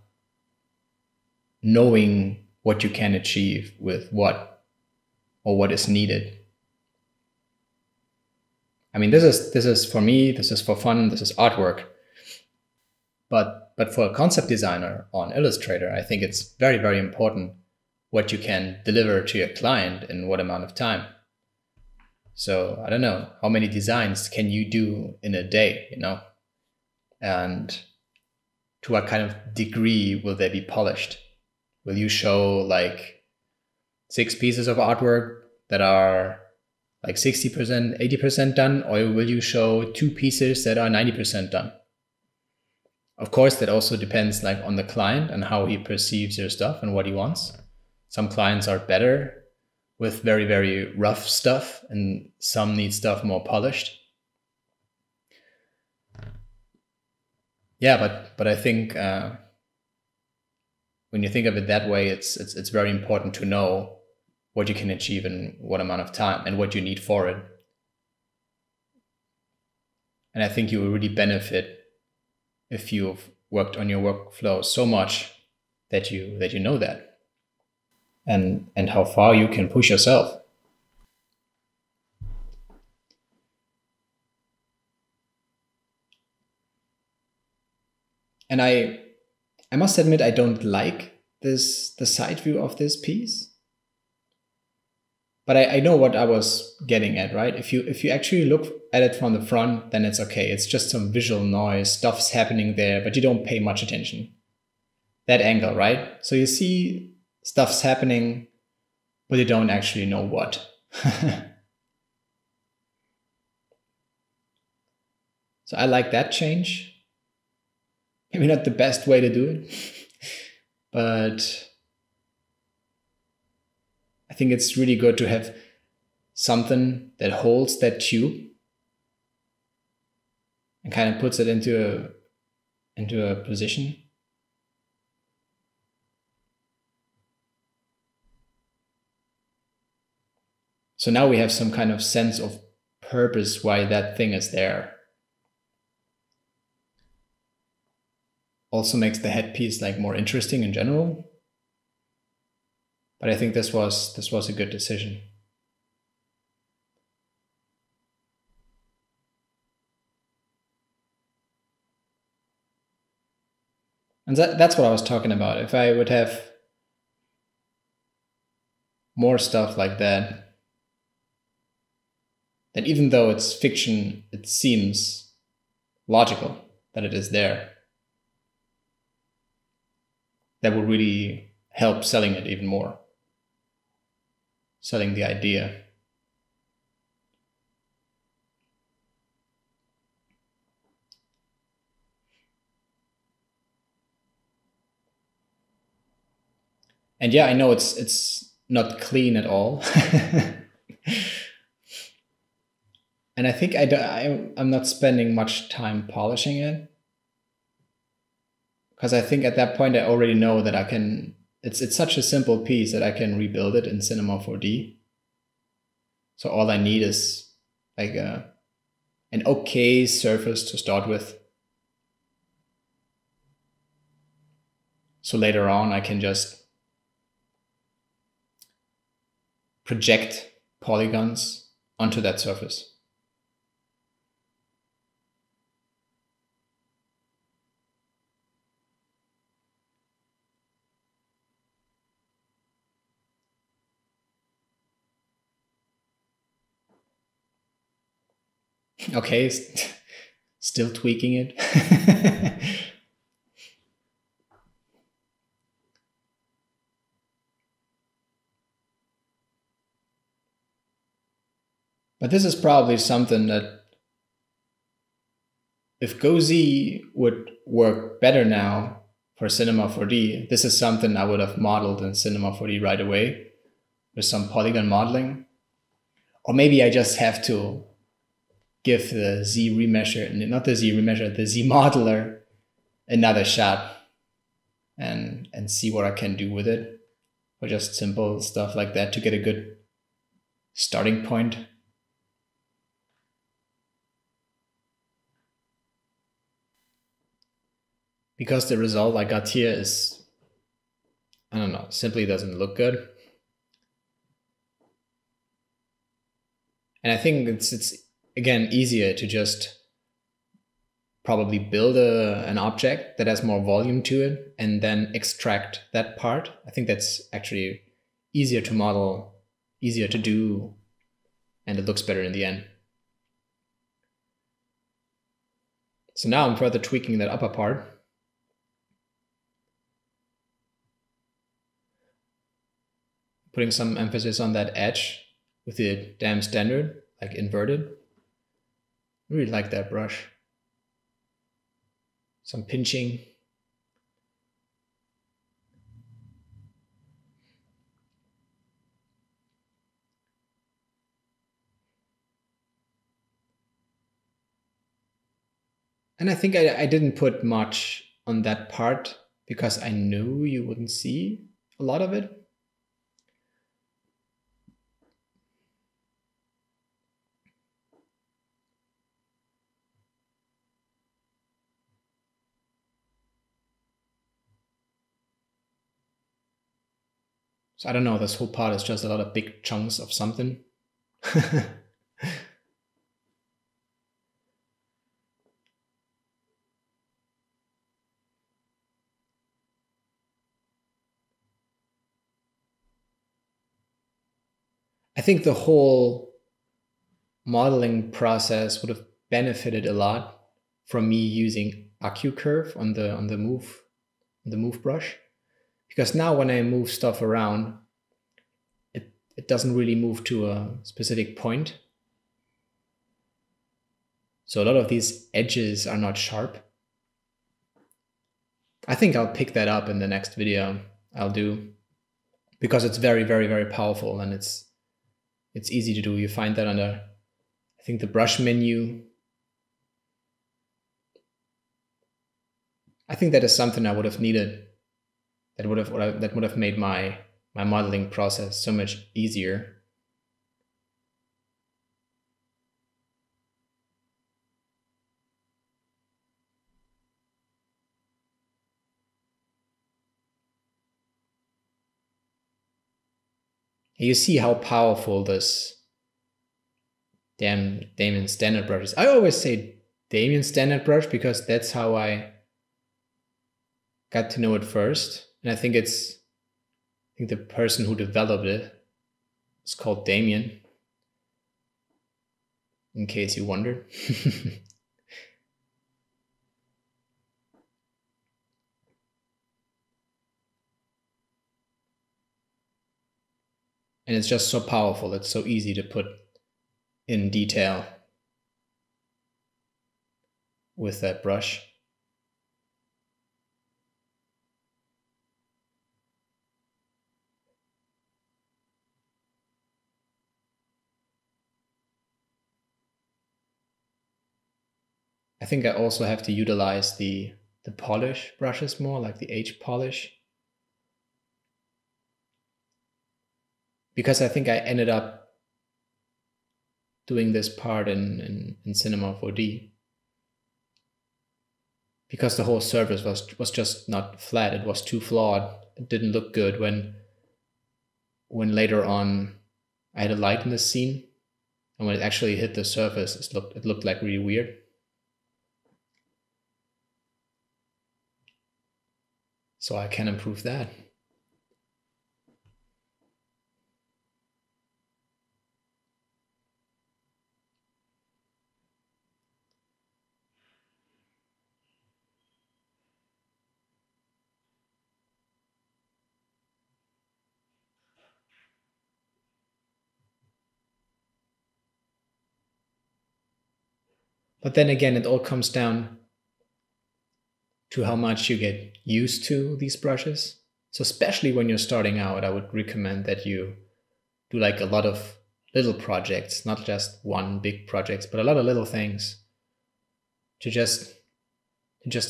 knowing what you can achieve with what, or what is needed. I mean, this is for me, this is for fun, this is artwork. But for a concept designer on Illustrator, I think it's very, very important what you can deliver to your client in what amount of time. So I don't know, how many designs can you do in a day, you know? And to what kind of degree will they be polished? Will you show like 6 pieces of artwork that are like 60%, 80% done, or will you show 2 pieces that are 90% done? Of course, that also depends like on the client and how he perceives your stuff and what he wants. Some clients are better with very, very rough stuff, and some need stuff more polished. Yeah, but I think when you think of it that way, it's very important to know what you can achieve in what amount of time and what you need for it. And I think you will really benefit if you've worked on your workflow so much that you know that, and how far you can push yourself. And I must admit, I don't like the side view of this piece. But I know what I was getting at, right? If you actually look at it from the front, then it's okay. It's just some visual noise, stuff's happening there, but you don't pay much attention. That angle, right? So you see stuff's happening, but you don't actually know what. So I like that change. Maybe not the best way to do it, but I think it's really good to have something that holds that tube and kind of puts it into a position. So now we have some kind of sense of purpose why that thing is there. Also makes the headpiece like more interesting in general. But I think this was a good decision. And that's what I was talking about. If I would have more stuff like that, then even though it's fiction, it seems logical that it is there. That would really help selling it even more. Selling the idea. And yeah, I know it's not clean at all. And I think I'm not spending much time polishing it, because I think at that point I already know that I can. It's such a simple piece that I can rebuild it in Cinema 4D. So all I need is like an okay surface to start with. So later on I can just project polygons onto that surface. Okay, still tweaking it. But this is probably something that, if GoZ would work better now for Cinema 4D, this is something I would have modeled in Cinema 4D right away with some polygon modeling. Or maybe I just have to give the Z remesher, not the Z remesher, the Z modeler another shot and see what I can do with it. Or just simple stuff like that to get a good starting point. Because the result I got here is, I don't know, simply doesn't look good. And I think it's again easier to just probably build an object that has more volume to it and then extract that part. I think that's actually easier to model, easier to do, and it looks better in the end. So now I'm further tweaking that upper part. Putting some emphasis on that edge with the damn standard, like inverted. I really like that brush. Some pinching. And I think I didn't put much on that part because I knew you wouldn't see a lot of it. So I don't know, this whole part is just a lot of big chunks of something. I think the whole modeling process would have benefited a lot from me using AccuCurve on the move brush, because now when I move stuff around, it doesn't really move to a specific point. So a lot of these edges are not sharp. I think I'll pick that up in the next video I'll do, because it's very, very, very powerful and it's easy to do. You find that under, I think, the brush menu. I think that is something I would have needed. That would have made my modeling process so much easier. You see how powerful this damn Damien standard brush is. I always say Damien standard brush because that's how I got to know it first. And I think the person who developed it is called Damien, in case you wondered. And it's just so powerful. It's so easy to put in detail with that brush. I think I also have to utilize the polish brushes more, like the H polish. Because I think I ended up doing this part in Cinema 4D. Because the whole surface was just not flat, it was too flawed. It didn't look good when later on I had a light in the scene, and when it actually hit the surface, it looked like really weird. So I can improve that. But then again, it all comes down to how much you get used to these brushes. So especially when you're starting out, I would recommend that you do like a lot of little projects, not just one big project, but a lot of little things to just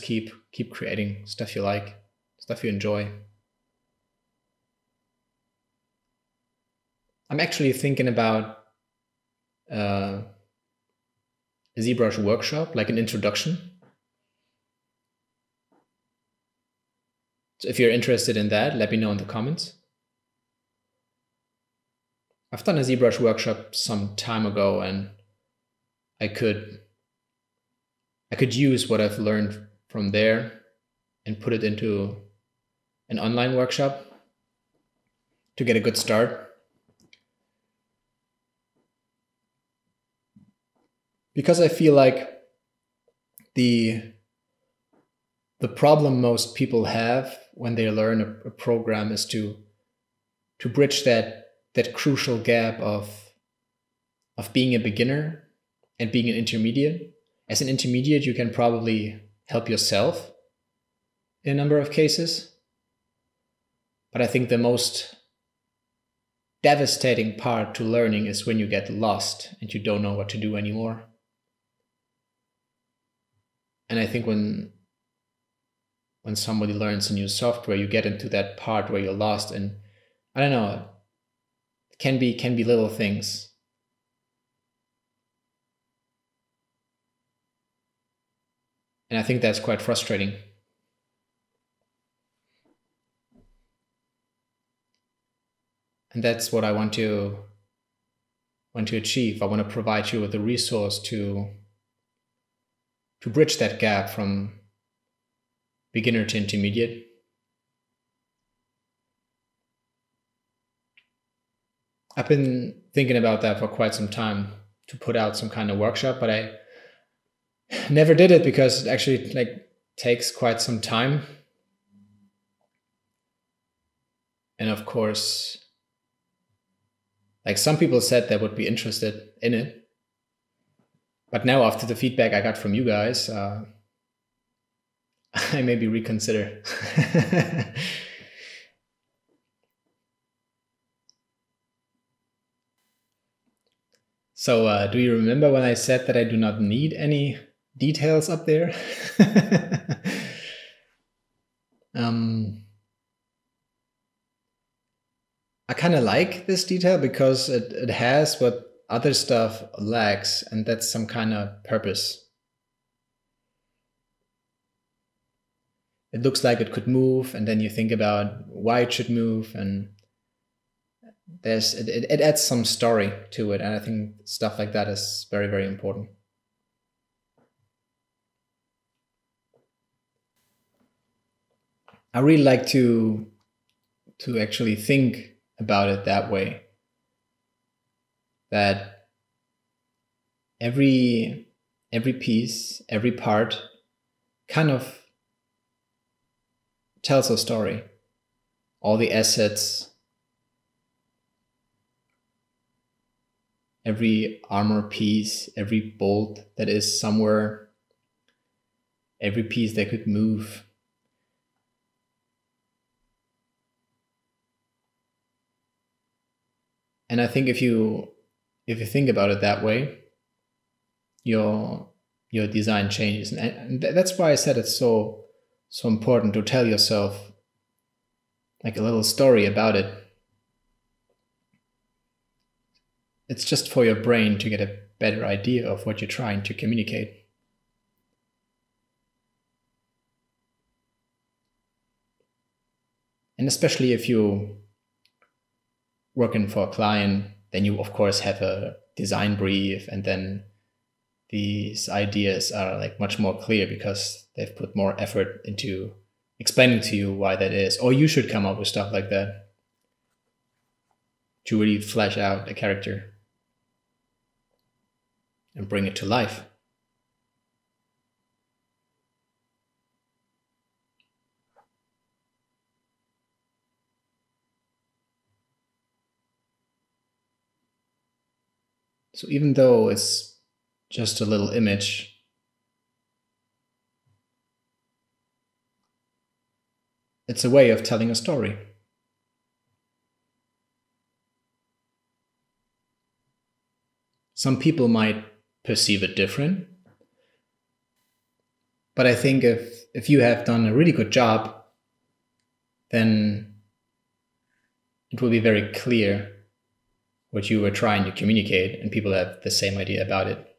keep creating stuff you like, stuff you enjoy. I'm actually thinking about a ZBrush workshop, like an introduction. So if you're interested in that, let me know in the comments. I've done a ZBrush workshop some time ago, and I could use what I've learned from there and put it into an online workshop to get a good start. Because I feel like the problem most people have when they learn a program is to bridge that crucial gap of being a beginner and being an intermediate. As an intermediate, you can probably help yourself in a number of cases. But I think the most devastating part to learning is when you get lost and you don't know what to do anymore. And I think when somebody learns a new software, you get into that part where you're lost, and I don't know, it can be little things. And I think that's quite frustrating. And that's what I want to achieve. I want to provide you with a resource to bridge that gap from beginner to intermediate. I've been thinking about that for quite some time, to put out some kind of workshop, but I never did it because it actually takes quite some time. And of course, some people said they would be interested in it. But now, after the feedback I got from you guys, I maybe reconsider. So, do you remember when I said that I do not need any details up there? I kind of like this detail because it has what other stuff lacks, and that's some kind of purpose. It looks like it could move, and then you think about why it should move, and it adds some story to it, and I think stuff like that is very, very important. I really like to actually think about it that way, that every piece, every part kind of tells a story. All the assets, every armor piece, every bolt that is somewhere, every piece that could move. And I think if you think about it that way, you'll your design changes. And that's why I said it's so important to tell yourself like a little story about it. It's just for your brain to get a better idea of what you're trying to communicate. And especially if you working for a client, then you of course have a design brief, and then these ideas are like much more clear because they've put more effort into explaining to you why that is. Or you should come up with stuff like that to really flesh out a character and bring it to life. So even though it's just a little image, it's a way of telling a story. Some people might perceive it different, but I think if you have done a really good job, then it will be very clear what you were trying to communicate, and people have the same idea about it.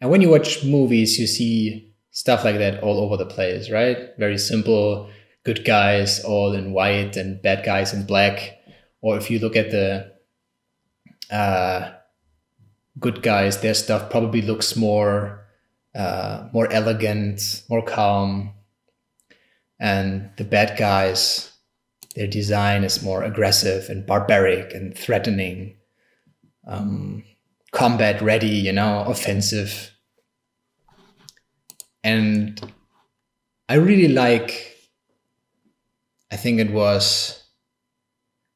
And when you watch movies, you see stuff like that all over the place, right? Very simple, good guys all in white and bad guys in black. Or if you look at the good guys, their stuff probably looks more elegant, more calm. And the bad guys, their design is more aggressive and barbaric and threatening, combat ready, offensive. And I really like, I think it was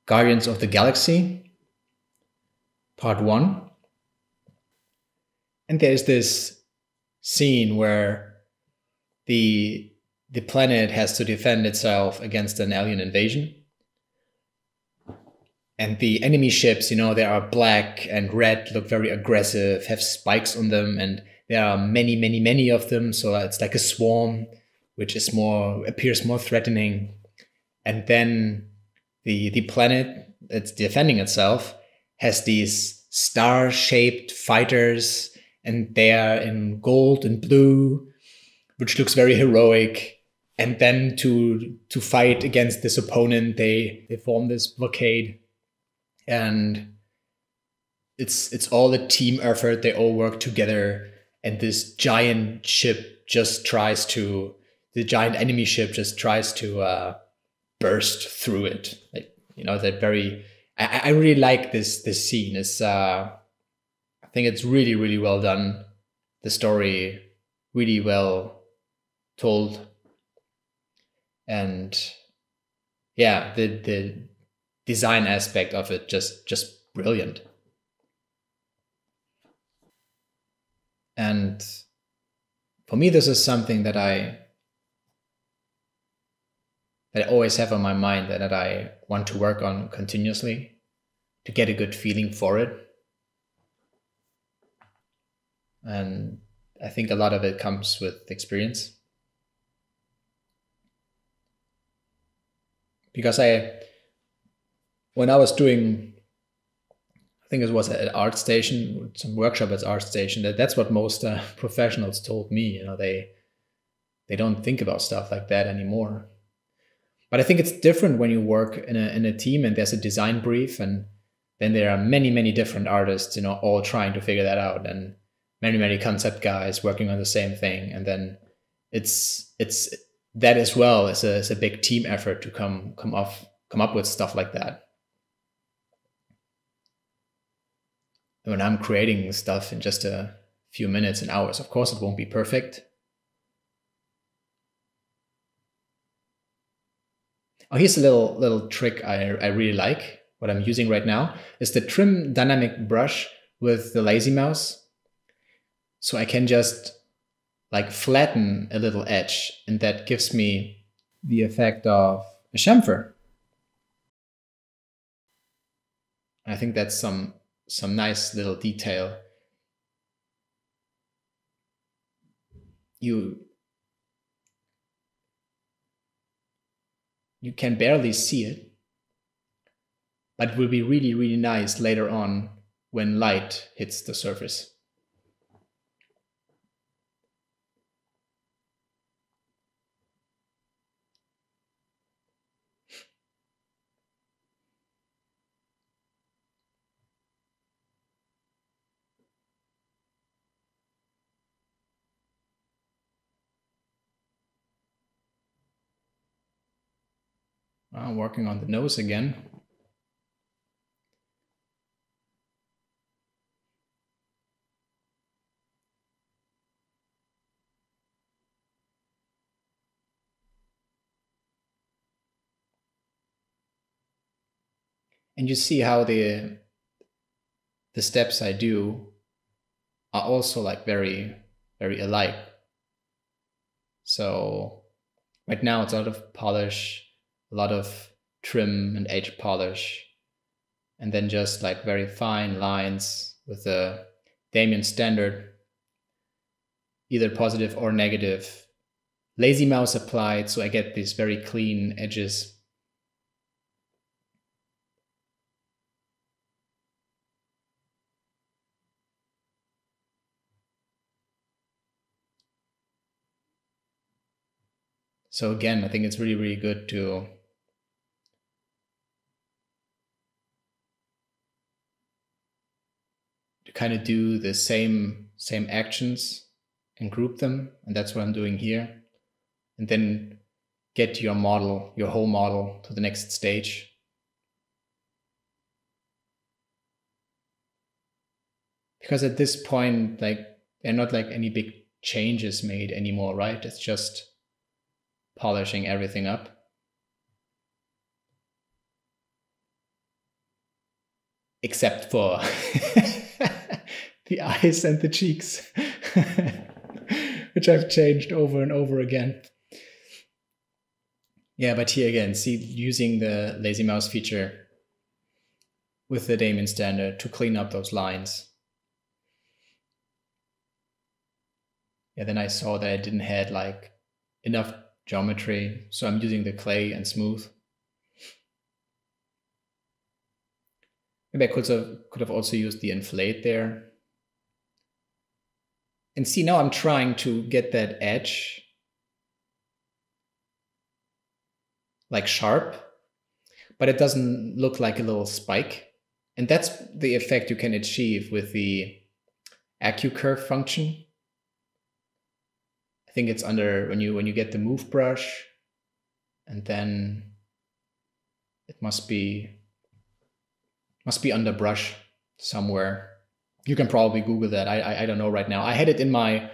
Guardians of the Galaxy, Part 1. And there's this scene where the planet has to defend itself against an alien invasion. And the enemy ships, they are black and red, look very aggressive, have spikes on them, and there are many, many, many of them. So it's like a swarm, which is appears more threatening. And then the planet that's defending itself has these star-shaped fighters, and they are in gold and blue, which looks very heroic. And then to fight against this opponent, they form this blockade, and it's all a team effort. They all work together, and this giant ship just tries to, the giant enemy ship just tries to burst through it. Like, that very, I really like this scene. It's I think it's really, really well done. The story really well told. And yeah, the design aspect of it just brilliant. And for me, this is something that I always have on my mind, that I want to work on continuously to get a good feeling for it. And I think a lot of it comes with experience. Because when I was doing, I think it was at ArtStation, some workshop at ArtStation, that's what most professionals told me. They don't think about stuff like that anymore. But I think it's different when you work in a team and there's a design brief, and then there are many, many different artists, all trying to figure that out, and many, many concept guys working on the same thing. And then it's that as well is a big team effort to come up with stuff like that. When I'm creating stuff in just a few minutes and hours, of course it won't be perfect. Oh, here's a little trick I really like. What I'm using right now is the trim dynamic brush with the lazy mouse. So I can just like flatten a little edge, and that gives me the effect of a chamfer. I think that's some nice little detail. you can barely see it, but it will be really, really nice later on when light hits the surface. I'm working on the nose again. And you see how the steps I do are also like very, very alike. So right now it's a lot of polish, a lot of trim and edge polish, and then just like very fine lines with the Damien standard, either positive or negative. Lazy mouse applied, so I get these very clean edges. So again, I think it's really, really good to kind of do the same actions and group them, and that's what I'm doing here. And then get your model, your whole model, to the next stage. Because at this point, like, there are not like any big changes made anymore, right? It's just polishing everything up. Except for the eyes and the cheeks, which I've changed over and over again. Yeah, but here again, see, using the lazy mouse feature with the Damien standard to clean up those lines. Yeah, then I saw that I didn't have like enough geometry, so I'm using the clay and smooth. Maybe I could have also used the inflate there. And see, now I'm trying to get that edge like sharp, but it doesn't look like a little spike. And that's the effect you can achieve with the AccuCurve function. I think it's under when you get the move brush, and then it must be under brush somewhere. You can probably Google that. I don't know right now. I had it in my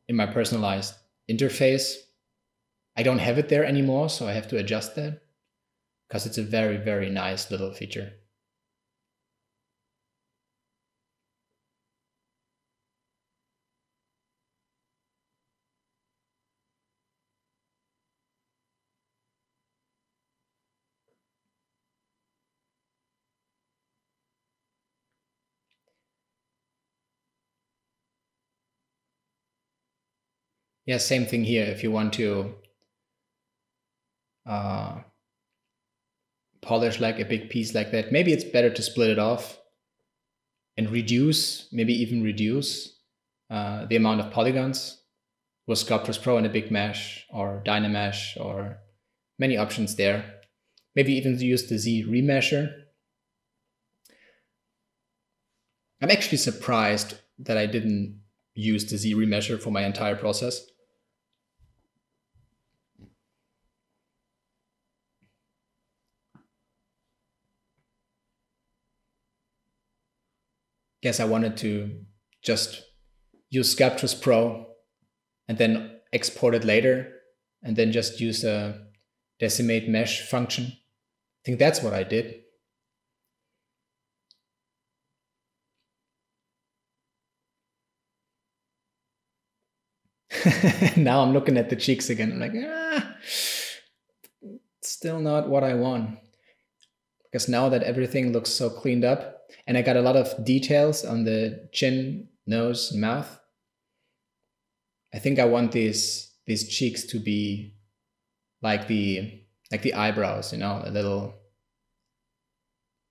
personalized interface. I don't have it there anymore, so I have to adjust that because it's a very, very nice little feature. Yeah, same thing here. If you want to polish like a big piece like that, maybe it's better to split it off and reduce, maybe even reduce the amount of polygons with Sculptris Pro and a big mesh or Dynamesh or many options there. Maybe even use the Z remesher. I'm actually surprised that I didn't use the Z remesher for my entire process. Guess I wanted to just use Sculptris Pro and then export it later and then just use a decimate mesh function. I think that's what I did. Now I'm looking at the cheeks again. I'm like, still not what I want. Because now that everything looks so cleaned up, and I got a lot of details on the chin, nose, mouth, I think I want these cheeks to be like the eyebrows, you know, a little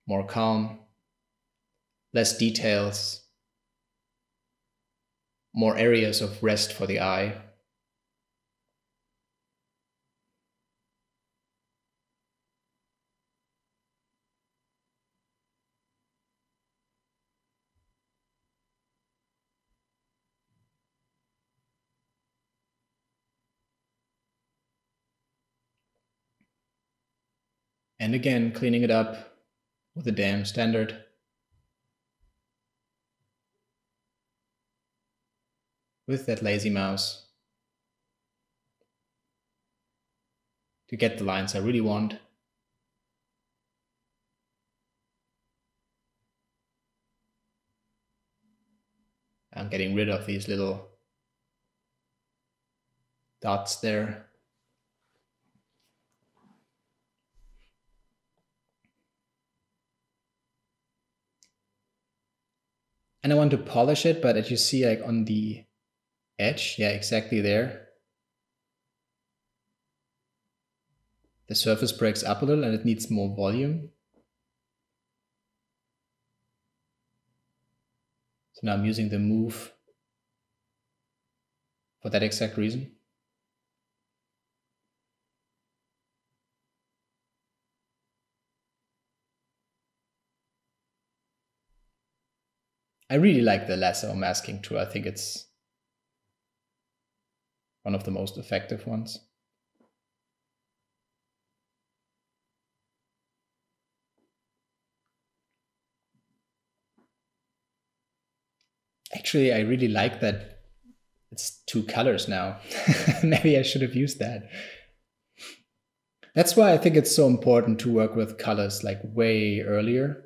more calm, less details, more areas of rest for the eye. And again, cleaning it up with a damn standard. With that lazy mouse. To get the lines I really want. I'm getting rid of these little dots there. And I want to polish it, but as you see, like on the edge, yeah, exactly there, the surface breaks up a little and it needs more volume. So now I'm using the move for that exact reason. I really like the lasso masking tool. I think it's one of the most effective ones. Actually, I really like that it's 2 colors now. Maybe I should have used that. That's why I think it's so important to work with colors like way earlier.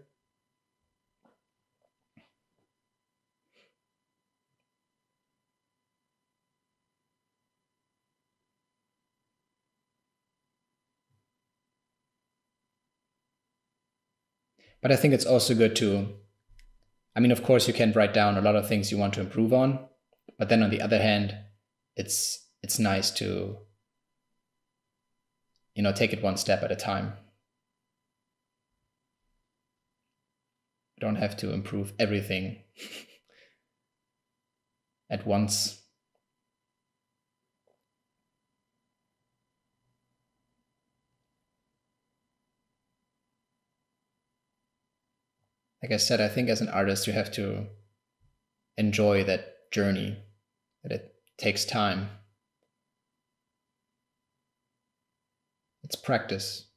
But I think it's also good to, I mean, of course you can write down a lot of things you want to improve on, but then on the other hand, it's nice to, you know, take it one step at a time. You don't have to improve everything at once. Like I said, I think as an artist, you have to enjoy that journey, that it takes time. It's practice.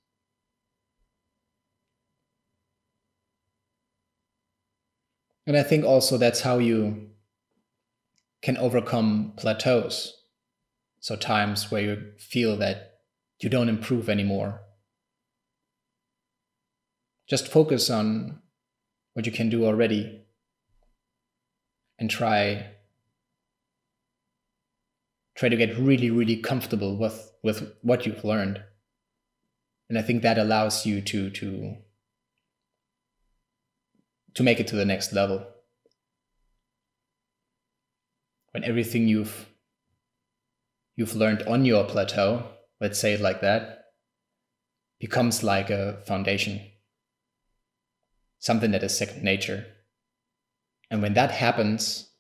And I think also that's how you can overcome plateaus. So times where you feel that you don't improve anymore. Just focus on what you can do already and try to get really, really comfortable with what you've learned. And I think that allows you to make it to the next level. When everything you've learned on your plateau, let's say it like that, becomes like a foundation. Something that is second nature. And when that happens,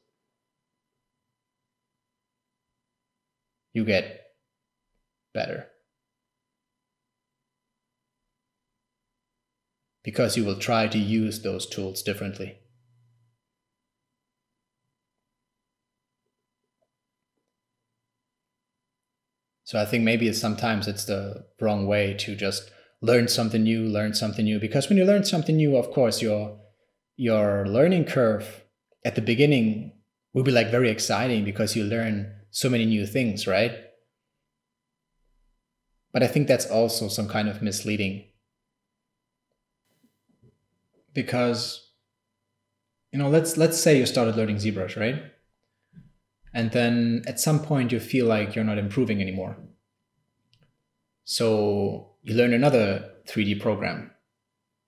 you get better. Because you will try to use those tools differently. So I think maybe sometimes it's the wrong way to just learn something new, because when you learn something new, of course, your learning curve at the beginning will be like very exciting because you learn so many new things, right? But I think that's also some kind of misleading. Because, you know, let's say you started learning ZBrush, right? And then at some point you feel like you're not improving anymore. So you learn another 3D program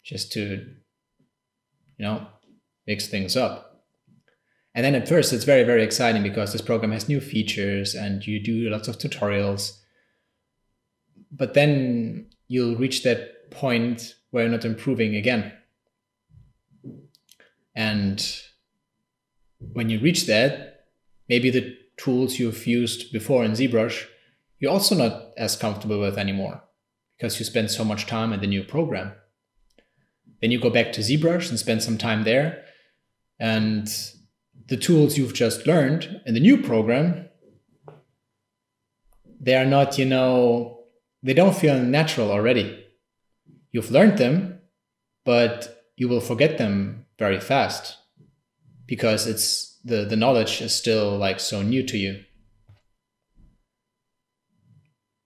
just to, you know, mix things up. And then at first it's very, very exciting because this program has new features and you do lots of tutorials. But then you'll reach that point where you're not improving again. And when you reach that, maybe the tools you've used before in ZBrush, you're also not as comfortable with anymore because you spend so much time in the new program. Then you go back to ZBrush and spend some time there. And the tools you've just learned in the new program, they are not, they don't feel natural already. You've learned them, but you will forget them very fast because it's the knowledge is still like so new to you.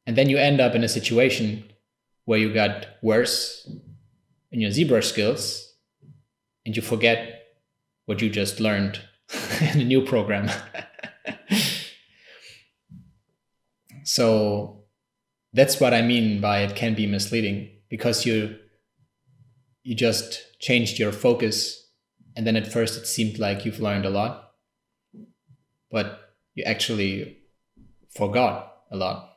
And then you end up in a situation where you got worse in your ZBrush skills and you forget what you just learned in a new program. So that's what I mean by it can be misleading, because you just changed your focus, and then at first it seemed like you've learned a lot, but you actually forgot a lot.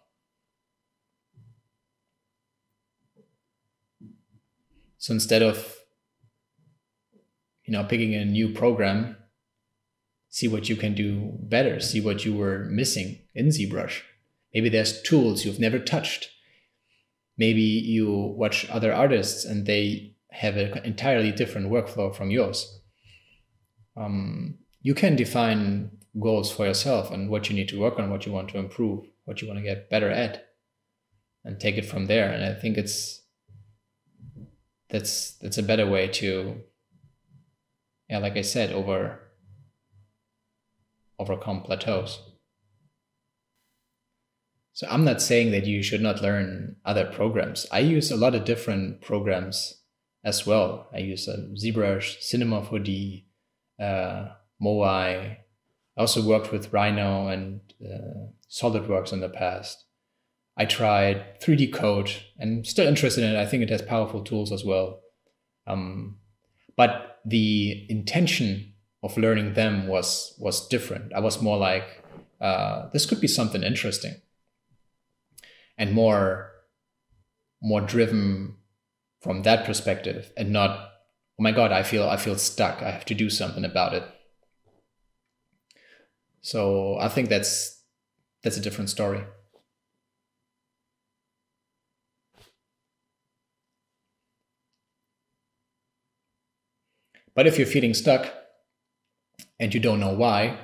So instead of picking a new program, see what you can do better, see what you were missing in ZBrush. Maybe there's tools you've never touched. Maybe you watch other artists and they have an entirely different workflow from yours. You can define goals for yourself and what you need to work on, what you want to improve, what you want to get better at, and take it from there. And I think that's a better way to, like I said, overcome plateaus. So I'm not saying that you should not learn other programs. I use a lot of different programs as well. I use ZBrush, Cinema 4D, Moai. I also worked with Rhino and SolidWorks in the past. I tried 3D Code and still interested in it. I think it has powerful tools as well. But the intention of learning them was different. I was more like, this could be something interesting, and more driven from that perspective, and not, oh my God, I feel stuck. I have to do something about it. So I think that's a different story. But if you're feeling stuck and you don't know why,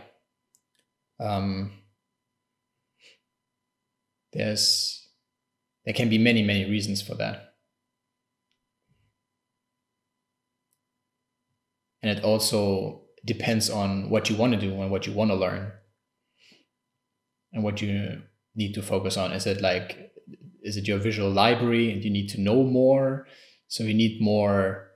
there can be many, many reasons for that. And it also depends on what you want to do and what you want to learn and what you need to focus on. Is it your visual library and you need to know more? So you need more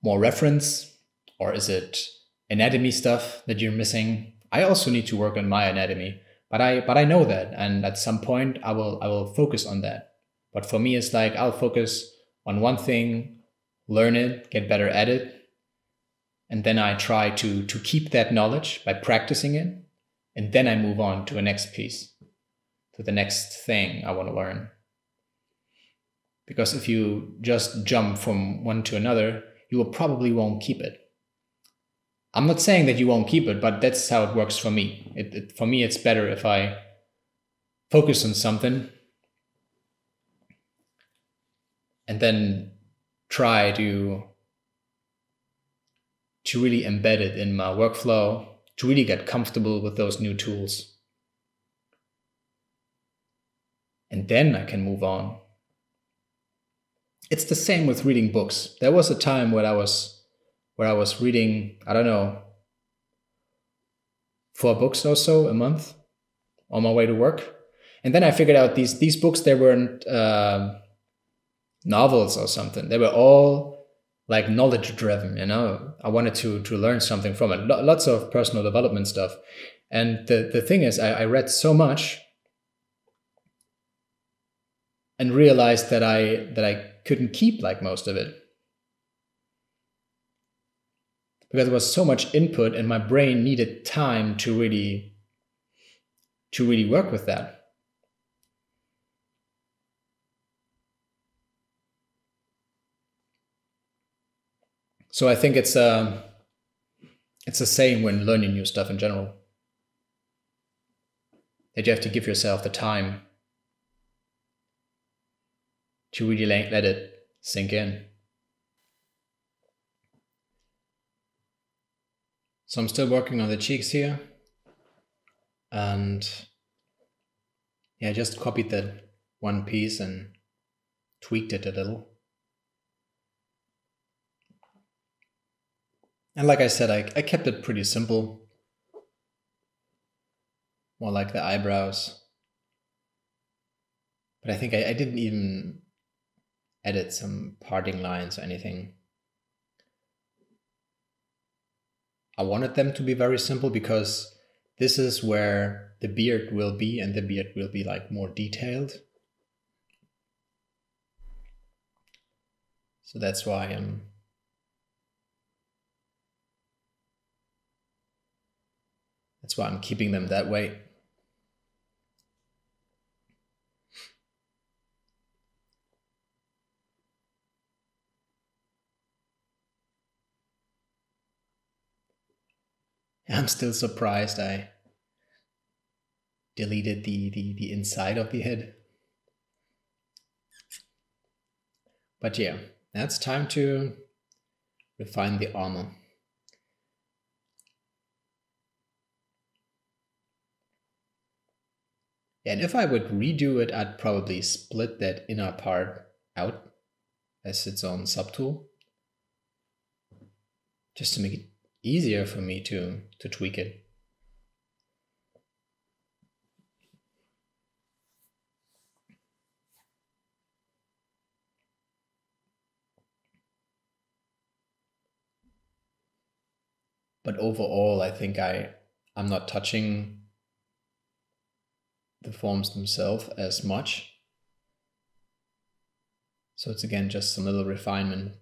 reference, or is it anatomy stuff that you're missing? I also need to work on my anatomy, but I know that, and at some point I will focus on that. But for me, it's like I'll focus on one thing, learn it, get better at it, and then I try to keep that knowledge by practicing it, and then I move on to the next piece, to the next thing I want to learn. Because if you just jump from one to another, you probably won't keep it. I'm not saying that you won't keep it, but that's how it works for me. For me, it's better if I focus on something and then try to really embed it in my workflow, to really get comfortable with those new tools. And then I can move on. It's the same with reading books. There was a time where I was reading, I don't know, 4 books or so a month on my way to work. And then I figured out these books, they weren't novels or something. They were all like knowledge driven, I wanted to learn something from it. Lots of personal development stuff. And the thing is, I read so much and realized that I couldn't keep like most of it. because there was so much input and my brain needed time to really work with that. So I think it's the same when learning new stuff in general. That you have to give yourself the time to really let it sink in. So I'm still working on the cheeks here. And yeah, I just copied that one piece and tweaked it a little. And like I said, I kept it pretty simple. More like the eyebrows. But I think I didn't even edit some parting lines or anything. I wanted them to be very simple because this is where the beard will be, and the beard will be like more detailed. So that's why I'm keeping them that way. I'm still surprised I deleted the inside of the head. But yeah, now it's time to refine the armor. And if I would redo it, I'd probably split that inner part out as its own subtool, just to make it easier for me to tweak it. But overall, I think I'm not touching the forms themselves as much. So it's again just some little refinement.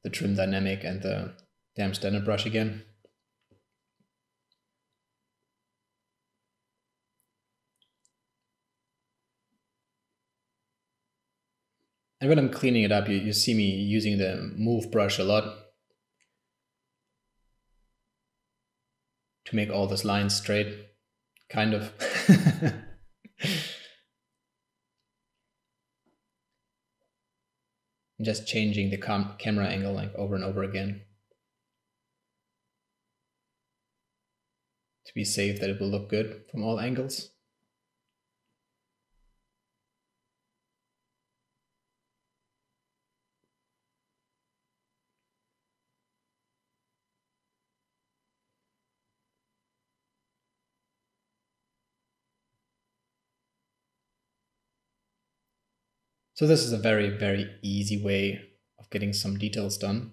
The trim dynamic and the damn standard brush again. And when I'm cleaning it up, you see me using the move brush a lot to make all those lines straight, kind of. I'm just changing the camera angle like over and over again to be safe that it will look good from all angles. So this is a very, very easy way of getting some details done.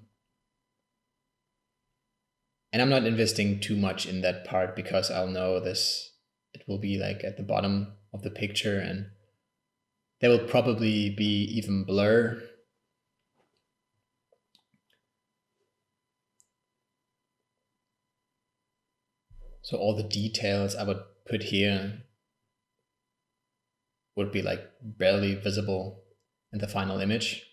And I'm not investing too much in that part because I'll know it will be like at the bottom of the picture, and there will probably be even blur. So all the details I would put here would be like barely visible in the final image.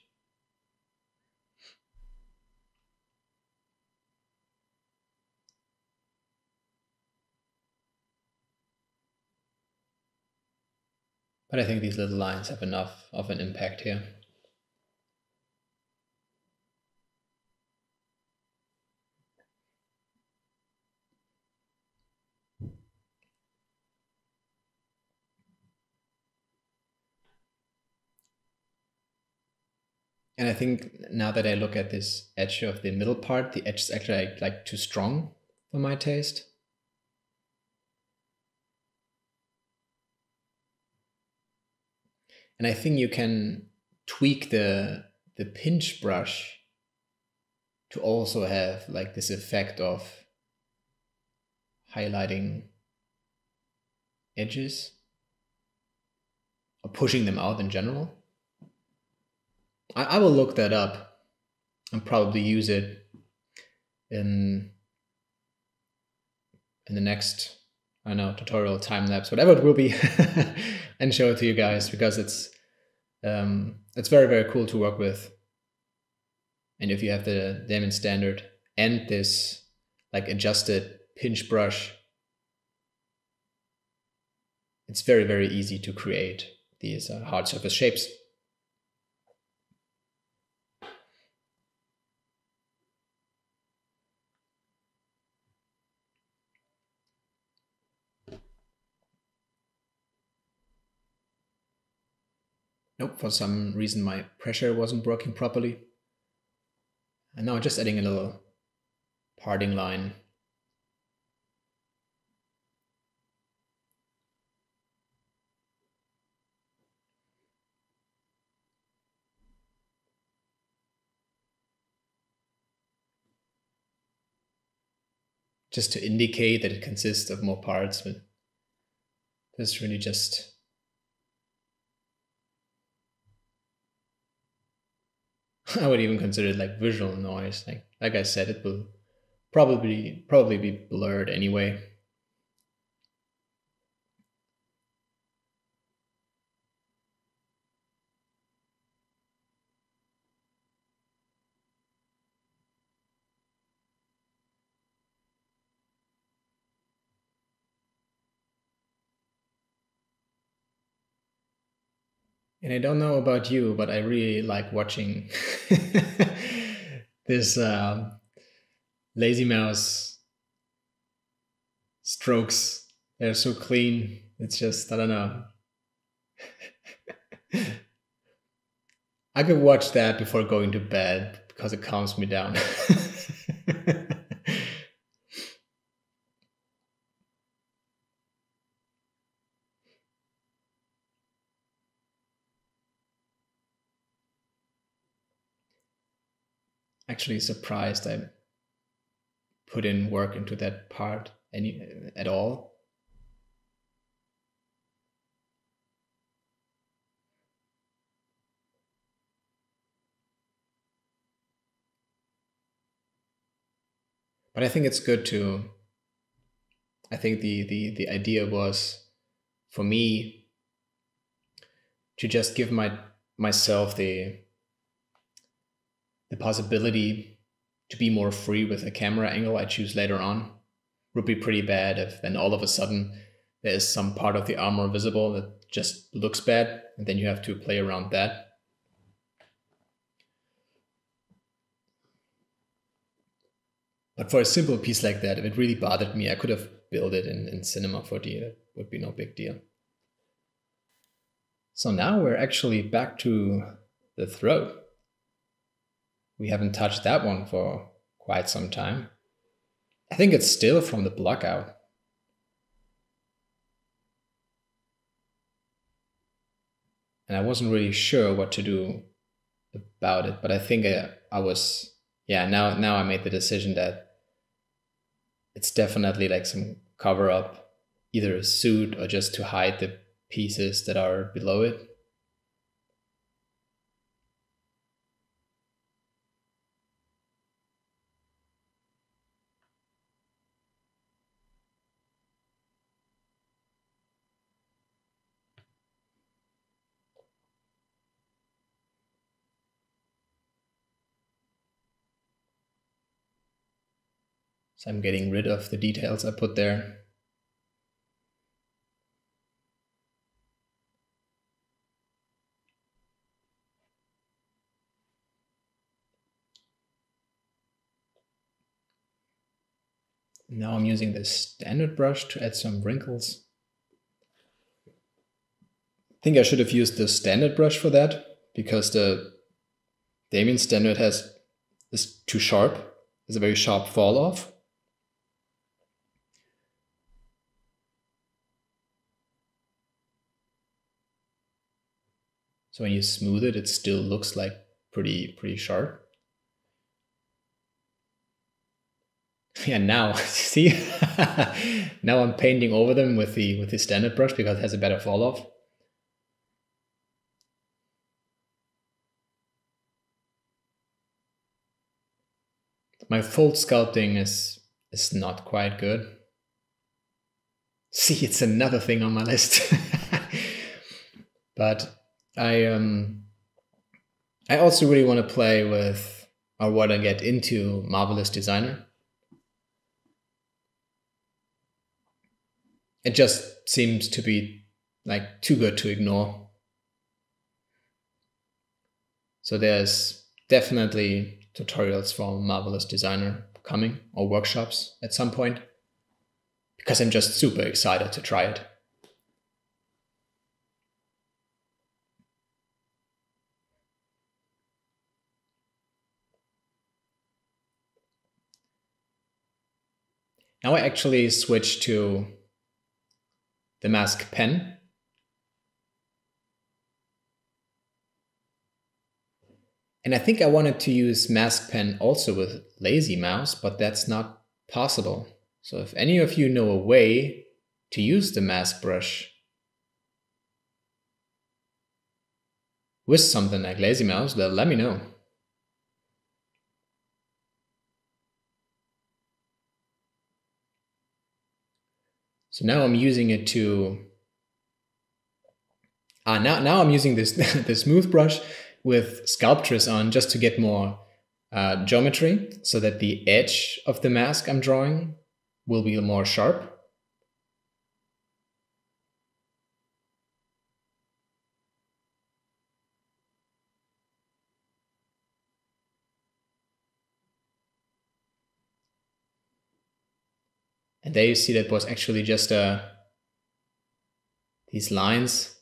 But I think these little lines have enough of an impact here. And I think now that I look at this edge of the middle part, the edge is actually like too strong for my taste. And I think you can tweak the pinch brush to also have like this effect of highlighting edges or pushing them out in general. I will look that up and probably use it in the next, I don't know, tutorial, time lapse, whatever it will be, and show it to you guys, because it's very, very cool to work with. And if you have the Damien standard and this like adjusted pinch brush, it's very, very easy to create these hard surface shapes. Nope, for some reason my pressure wasn't working properly. And now just adding a little parting line. Just to indicate that it consists of more parts, but this is really just I would even consider it like visual noise. Like I said, it will probably be blurred anyway. And I don't know about you, but I really like watching this lazy mouse strokes. They're so clean. It's just, I don't know. I could watch that before going to bed because it calms me down. Actually surprised I put in work into that part at all. But I think it's good to, I think the idea was for me to just give myself the possibility to be more free with a camera angle I choose later on. Would be pretty bad if then all of a sudden there is some part of the armor visible that just looks bad, and then you have to play around that. But for a simple piece like that, if it really bothered me, I could have built it in Cinema 4D. That would be no big deal. So now we're actually back to the throat. We haven't touched that one for quite some time. I think it's still from the block out. And I wasn't really sure what to do about it, but I think I was, yeah, now I made the decision that it's definitely like some cover up, either a suit or just to hide the pieces that are below it. So I'm getting rid of the details I put there. Now I'm using this standard brush to add some wrinkles. I think I should have used the standard brush for that, because the Damien standard is too sharp. It's a very sharp fall off. So when you smooth it, it still looks like pretty sharp. Yeah, now see, now I'm painting over them with the standard brush because it has a better fall off. my fold sculpting is not quite good. See, it's another thing on my list. But I also really want to play with, or want to get into, Marvelous Designer. It just seems to be like too good to ignore. So there's definitely tutorials for Marvelous Designer coming, or workshops at some point, because I'm just super excited to try it. Now I actually switched to the mask pen. And I think I wanted to use mask pen also with lazy mouse, but that's not possible. So if any of you know a way to use the mask brush with something like lazy mouse, then let me know. So now I'm using it to, now I'm using this, the smooth brush with sculptress on, just to get more geometry, so that the edge of the mask I'm drawing will be more sharp. And there you see that was actually just these lines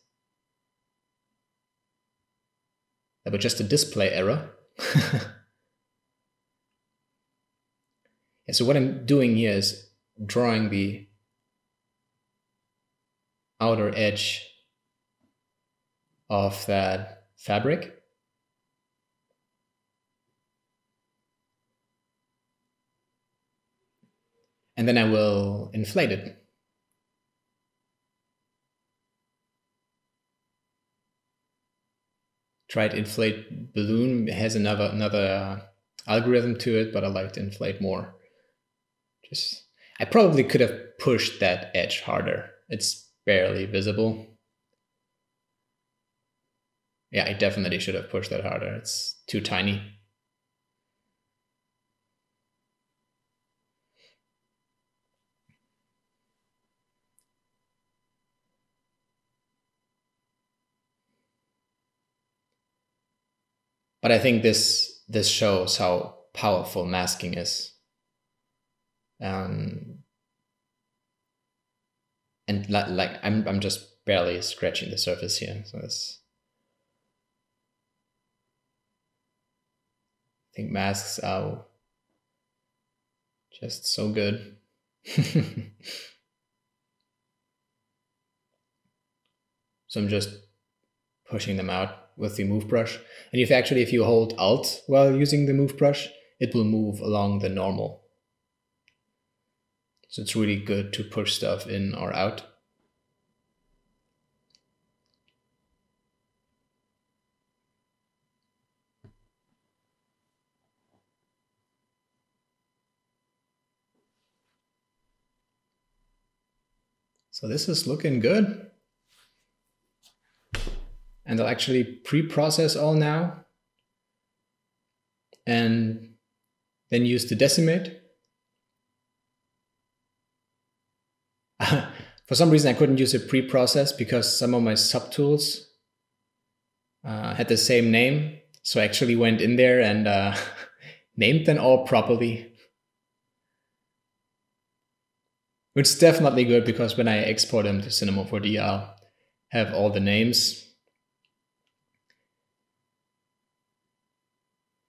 that were just a display error. Yeah, so what I'm doing here is drawing the outer edge of that fabric. And then I will inflate it. Tried inflate balloon. It has another algorithm to it, but I like to inflate more. I probably could have pushed that edge harder. It's barely visible. Yeah, I definitely should have pushed that harder. It's too tiny. But I think this shows how powerful masking is. And like I'm just barely scratching the surface here. So I think masks are just so good. So I'm just pushing them out with the move brush. And if you hold Alt while using the move brush, it will move along the normal. So it's really good to push stuff in or out. So this is looking good. And I'll actually pre-process all now and then use the decimate. For some reason I couldn't use a pre-process because some of my subtools had the same name. So I actually went in there and named them all properly. Which is definitely good, because when I export them to Cinema 4D, I'll have all the names.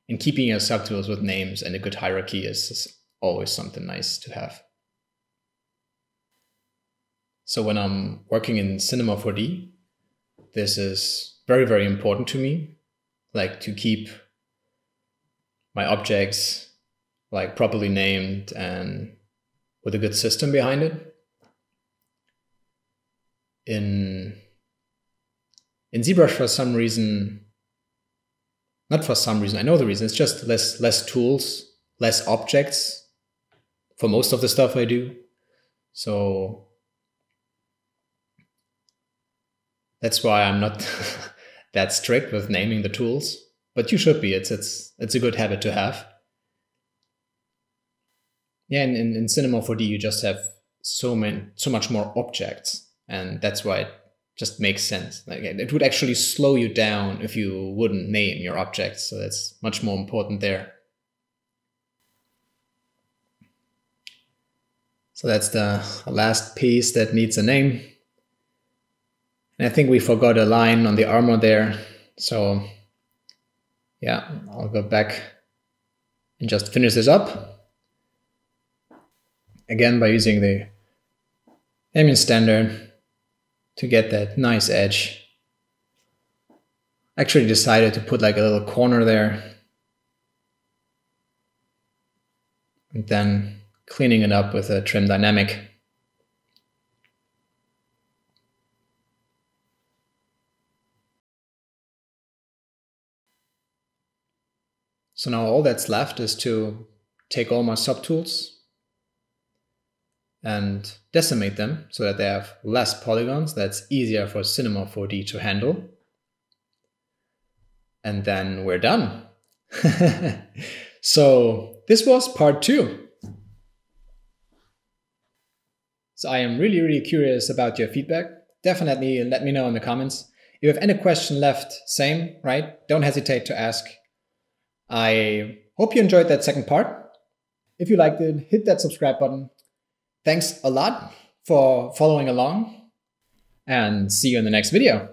And keeping your subtools with names and a good hierarchy is always something nice to have. So when I'm working in Cinema 4D, this is very, very important to me, like to keep my objects like properly named and with a good system behind it. In ZBrush, for some reason, not for some reason, I know the reason, it's just less tools, less objects for most of the stuff I do. So that's why I'm not that strict with naming the tools, but you should be. It's a good habit to have. Yeah, in Cinema 4D, you just have so much more objects, and that's why it just makes sense. Like, it would actually slow you down if you wouldn't name your objects, so that's much more important there. So that's the last piece that needs a name. And I think we forgot a line on the armor there. So yeah, I'll go back and just finish this up. Again, by using the ambient standard to get that nice edge. I actually decided to put like a little corner there. And then cleaning it up with a trim dynamic. So now all that's left is to take all my subtools and decimate them so that they have less polygons. That's easier for Cinema 4D to handle. And then we're done. So this was part 2. So I am really, really curious about your feedback. Definitely let me know in the comments. If you have any question left, same, right? Don't hesitate to ask. I hope you enjoyed that second part. If you liked it, hit that subscribe button. Thanks a lot for following along, and see you in the next video.